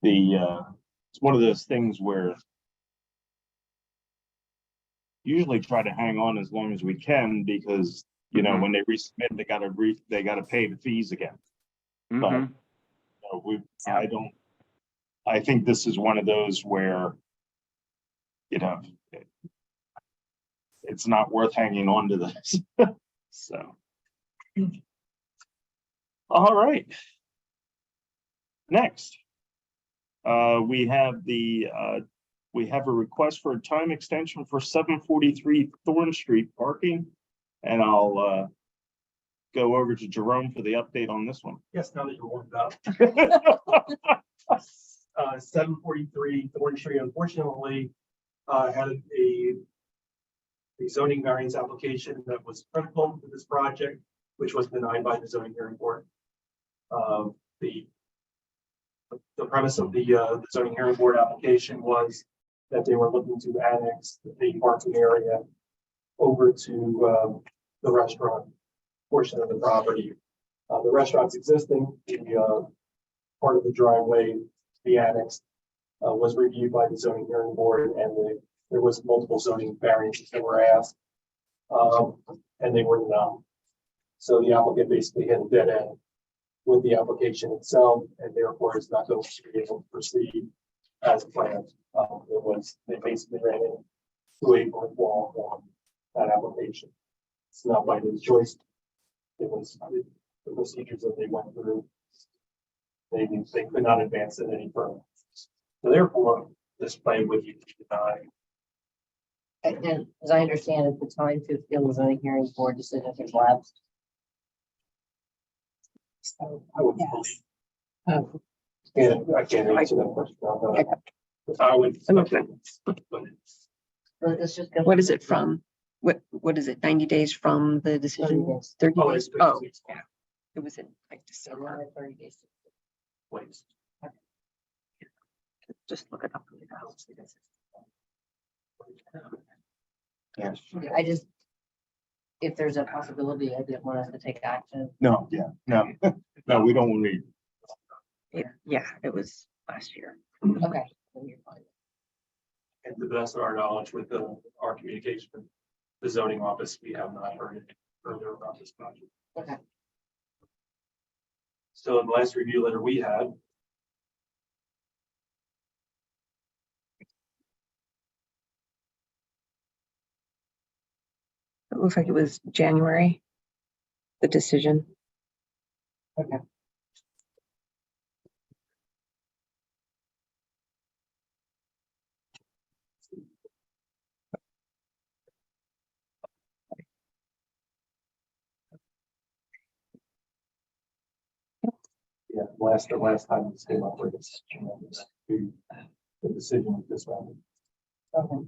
it's one of those things where usually try to hang on as long as we can, because when they resubmit, they gotta pay the fees again. But I think this is one of those where it's not worth hanging on to this. So, all right. Next, we have a request for a time extension for 743 Thorn Street parking, and I'll go over to Jerome for the update on this one. Yes, now that you're warmed up. 743 Thorn Street, unfortunately, had a zoning variance application that was critical to this project, which was denied by the zoning hearing board. The premise of the zoning hearing board application was that they were looking to annex the parking area over to the restaurant portion of the property. The restaurant's existing, the part of the driveway, the annex, was reviewed by the zoning hearing board, and there was multiple zoning variances that were asked. And they were denied. So the applicant basically hit a dead end with the application itself, and therefore is not going to be able to proceed as planned. They basically ran into a brick wall on that application. It's not by their choice. It was the procedures that they went through. They could not advance it any further. So therefore, this plan would be denied. And as I understand it, the time to appeal the zoning hearing board decision has lapsed. So, I would yes. I can't answer that question. I would. It's just. What is it from? What is it? 90 days from the decision? days. 30 Oh, days? it's Oh, 30 days. yeah. It was in like December. 30 days. Please. Just look it up. Yes. I just, if there's a possibility, I didn't want us to take action. No, yeah, no, no, we don't want to. Yeah, it was last year. Okay. Then you're fine. And to the best of our knowledge with our communication, with the zoning office, we have not heard anything further about this project. Okay. So in the last review letter we had, It looks like it was January, the decision. Okay. yeah, the last time this came up with this, the decision with this one. Okay.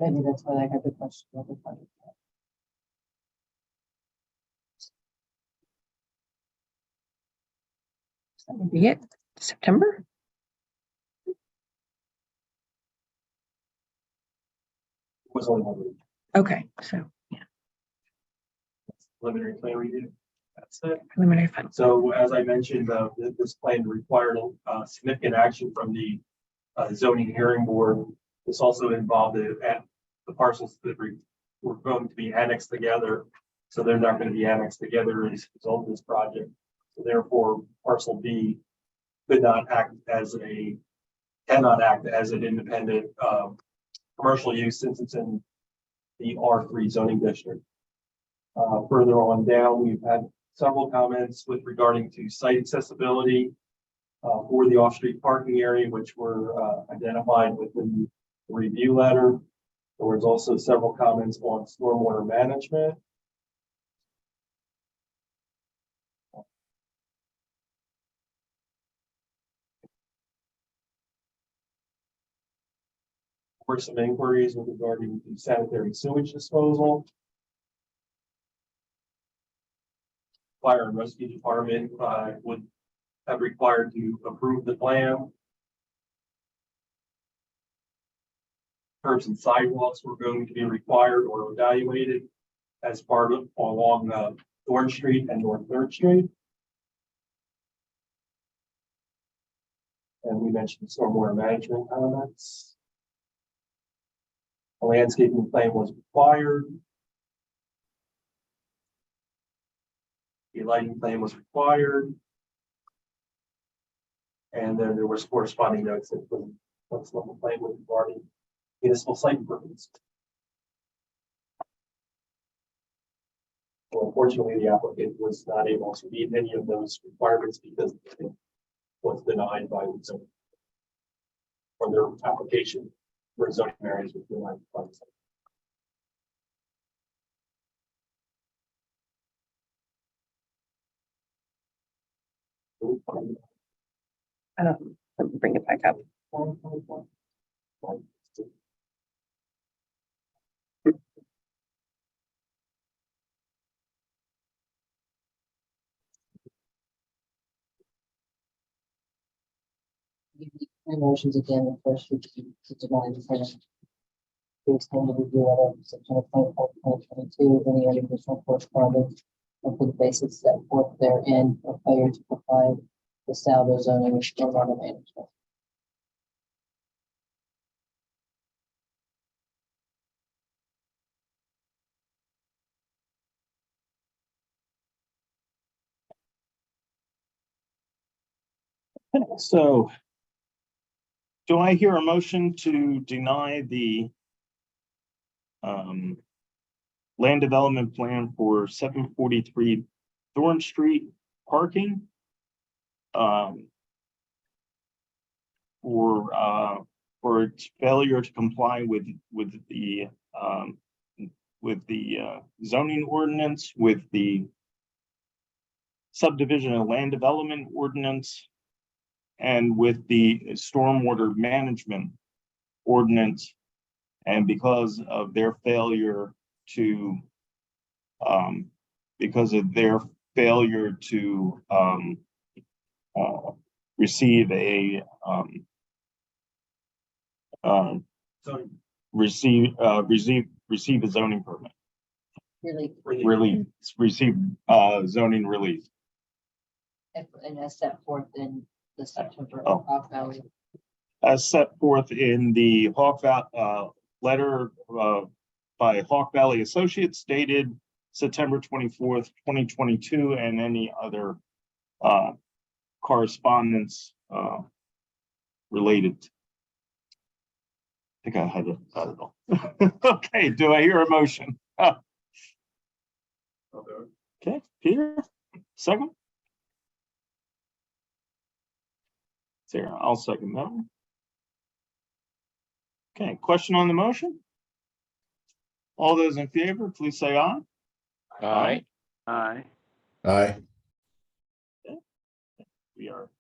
Maybe that's why I had the question. That would be it. September? Was only one week. Okay, so yeah, Preliminary plan review. That's it. preliminary final. So as I mentioned, this plan required significant action from the zoning hearing board. This also involved the parcels that were going to be annexed together. So they're not going to be annexed together as a result of this project. So therefore, parcel B cannot act as an independent commercial use since it's in the R3 zoning district. Further on down, we've had several comments with regarding to site accessibility for the off-street parking area, which were identified within the review letter. There was also several comments on stormwater management. For some inquiries with regarding to sanitary sewage disposal. Fire and rescue department would have required to approve the plan. Curbs and sidewalks were going to be required or evaluated as part of along Thorn Street and North Third Street. And we mentioned stormwater management comments. A landscaping plan was required. The lighting plan was required. And then there was corresponding notes that the level plan was regarding municipal site improvements. Well, unfortunately, the applicant was not able to meet any of those requirements because it was denied by the zoning. Or their application for zoning areas was denied by the zoning. Let me bring it back up. Motions again, the first would be to deny the plan. Based on the review letter of September 24th, 2022, any other additional correspondence and for the basis set forth therein or failure to comply with Saldo zoning or stormwater management. So do I hear a motion to deny the land development plan for 743 Thorn Street parking? For its failure to comply with the zoning ordinance, with the subdivision and land development ordinance, and with the stormwater management ordinance. And because of their failure to receive a receive a zoning permit, receive zoning relief. And as set forth in the September Oh. Hawk Valley. As set forth in the letter by Hawk Valley Associates dated September 24th, 2022, and any other correspondence related. I think I had it. I don't know. Okay, do I hear a motion? Okay, Peter, second. Sarah, I'll second that one. Okay, question on the motion? All those in favor, please say aye. Aye. Aye. Aye. We are.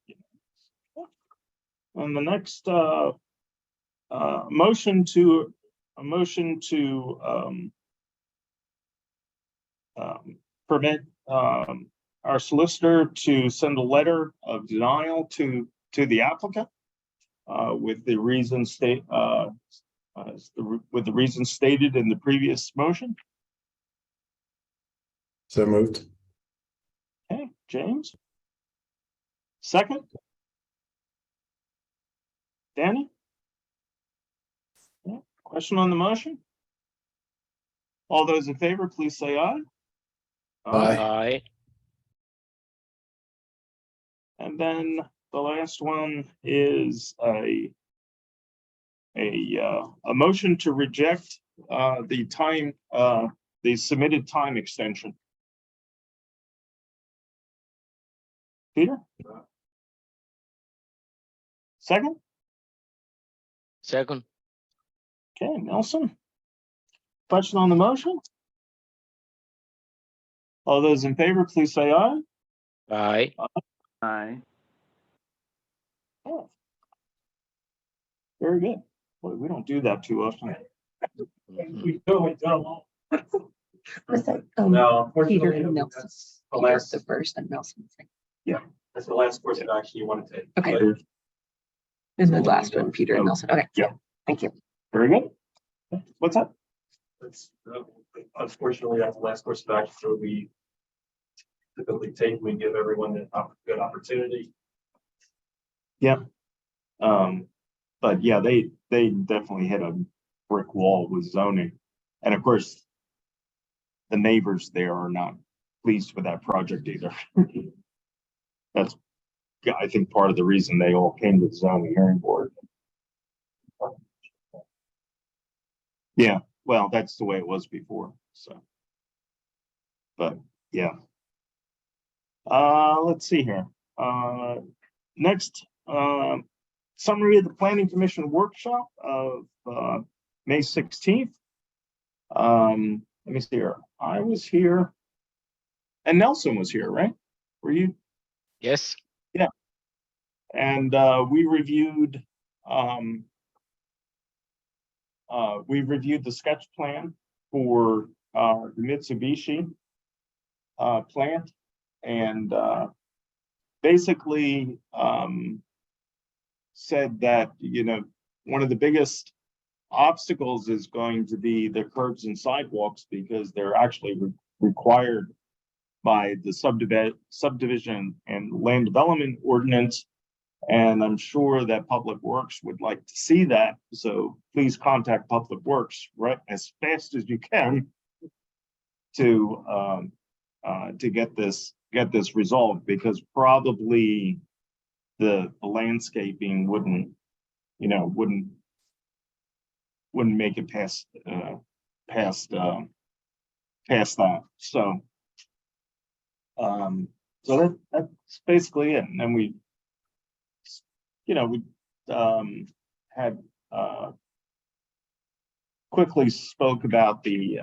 And the next motion to permit our solicitor to send a letter of denial to the applicant with the reasons stated in the previous motion. So moved. Okay, James. Second. Danny? Yeah, question on the motion? All those in favor, please say aye. Aye. And then the last one is a motion to reject the submitted time extension. Peter? Second? Second. Okay, Nelson? Question on the motion? All those in favor, please say aye. Aye. Aye. Oh. Very good. Boy, we don't do that too often. We do. Was that, No, Peter unfortunately, and Nelson? that's the Peter's last, the first and Nelson the second. that's the last course of action you want to take. Okay. And the last one, Peter and Nelson. Okay. Yeah. Thank you. Very good. What's that? That's, unfortunately, that's the last course of action, so we typically take, we give everyone a good opportunity. Yeah. But yeah, they definitely hit a brick wall with zoning. And of course, the neighbors there are not pleased with that project either. That's, I think, part of the reason they all came to the zoning hearing board. Yeah, well, that's the way it was before, so. But yeah. Let's see here. Next, summary of the Planning Commission workshop of May 16th. Let me see here. I was here. And Nelson was here, right? Were you? Yes. Yeah. And we reviewed the sketch plan for the Mitsubishi plant, and basically said that, you know, one of the biggest obstacles is going to be the curbs and sidewalks because they're actually required by the subdivision and land development ordinance. And I'm sure that Public Works would like to see that. So please contact Public Works right as fast as you can to get this resolved, because probably the landscaping wouldn't make it past that. So that's basically it. And then we had quickly spoke about the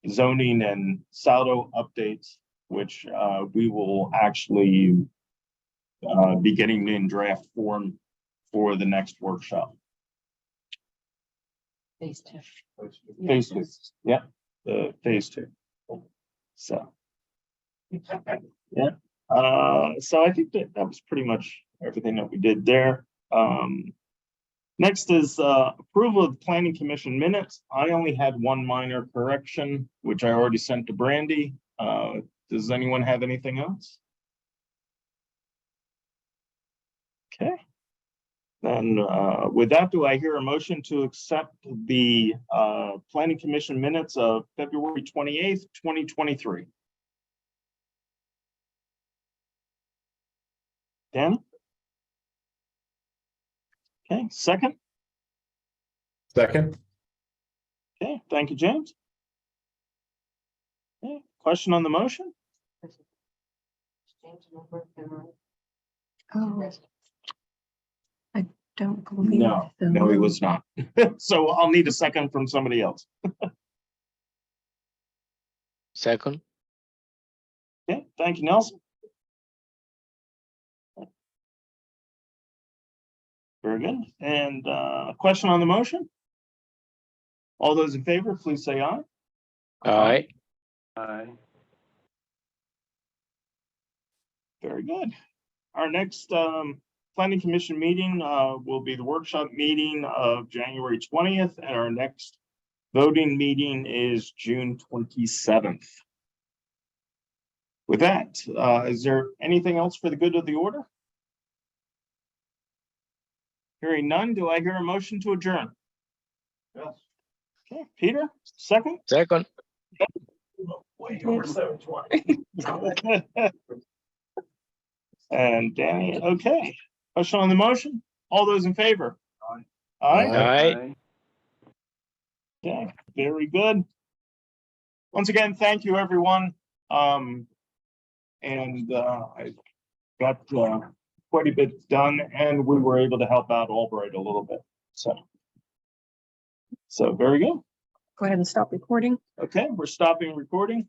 zoning and Saldo updates, which we will actually be getting in draft form for the next workshop. Phase 2. Phase 2, yeah, the phase 2. So, yeah, so I think that was pretty much everything that we did there. Next is approval of planning commission minutes. I only had one minor correction, which I already sent to Brandy. Does anyone have anything else? Okay. Then with that, do I hear a motion to accept the planning commission minutes of February 28th, 2023? Dan? Okay, second. Second. Okay, thank you, James. Okay, question on the motion? Oh, I don't believe. No, so. no, he was not. So I'll need a second from somebody else. Second. Okay, thank you, Nelson. Very good. And a question on the motion? All those in favor, please say aye. Aye. Aye. Very good. Our next planning commission meeting will be the workshop meeting of January 20th, and our next voting meeting is June 27th. With that, is there anything else for the good of the order? Hearing none, do I hear a motion to adjourn? Yes. Okay, Peter, second? Second. Way over 7:20. And Danny, okay. Question on the motion? All those in favor? Aye. Aye. Okay, very good. Once again, thank you, everyone. I got quite a bit done, and we were able to help out Albright a little bit. So very good. Go ahead and stop recording. Okay, we're stopping recording.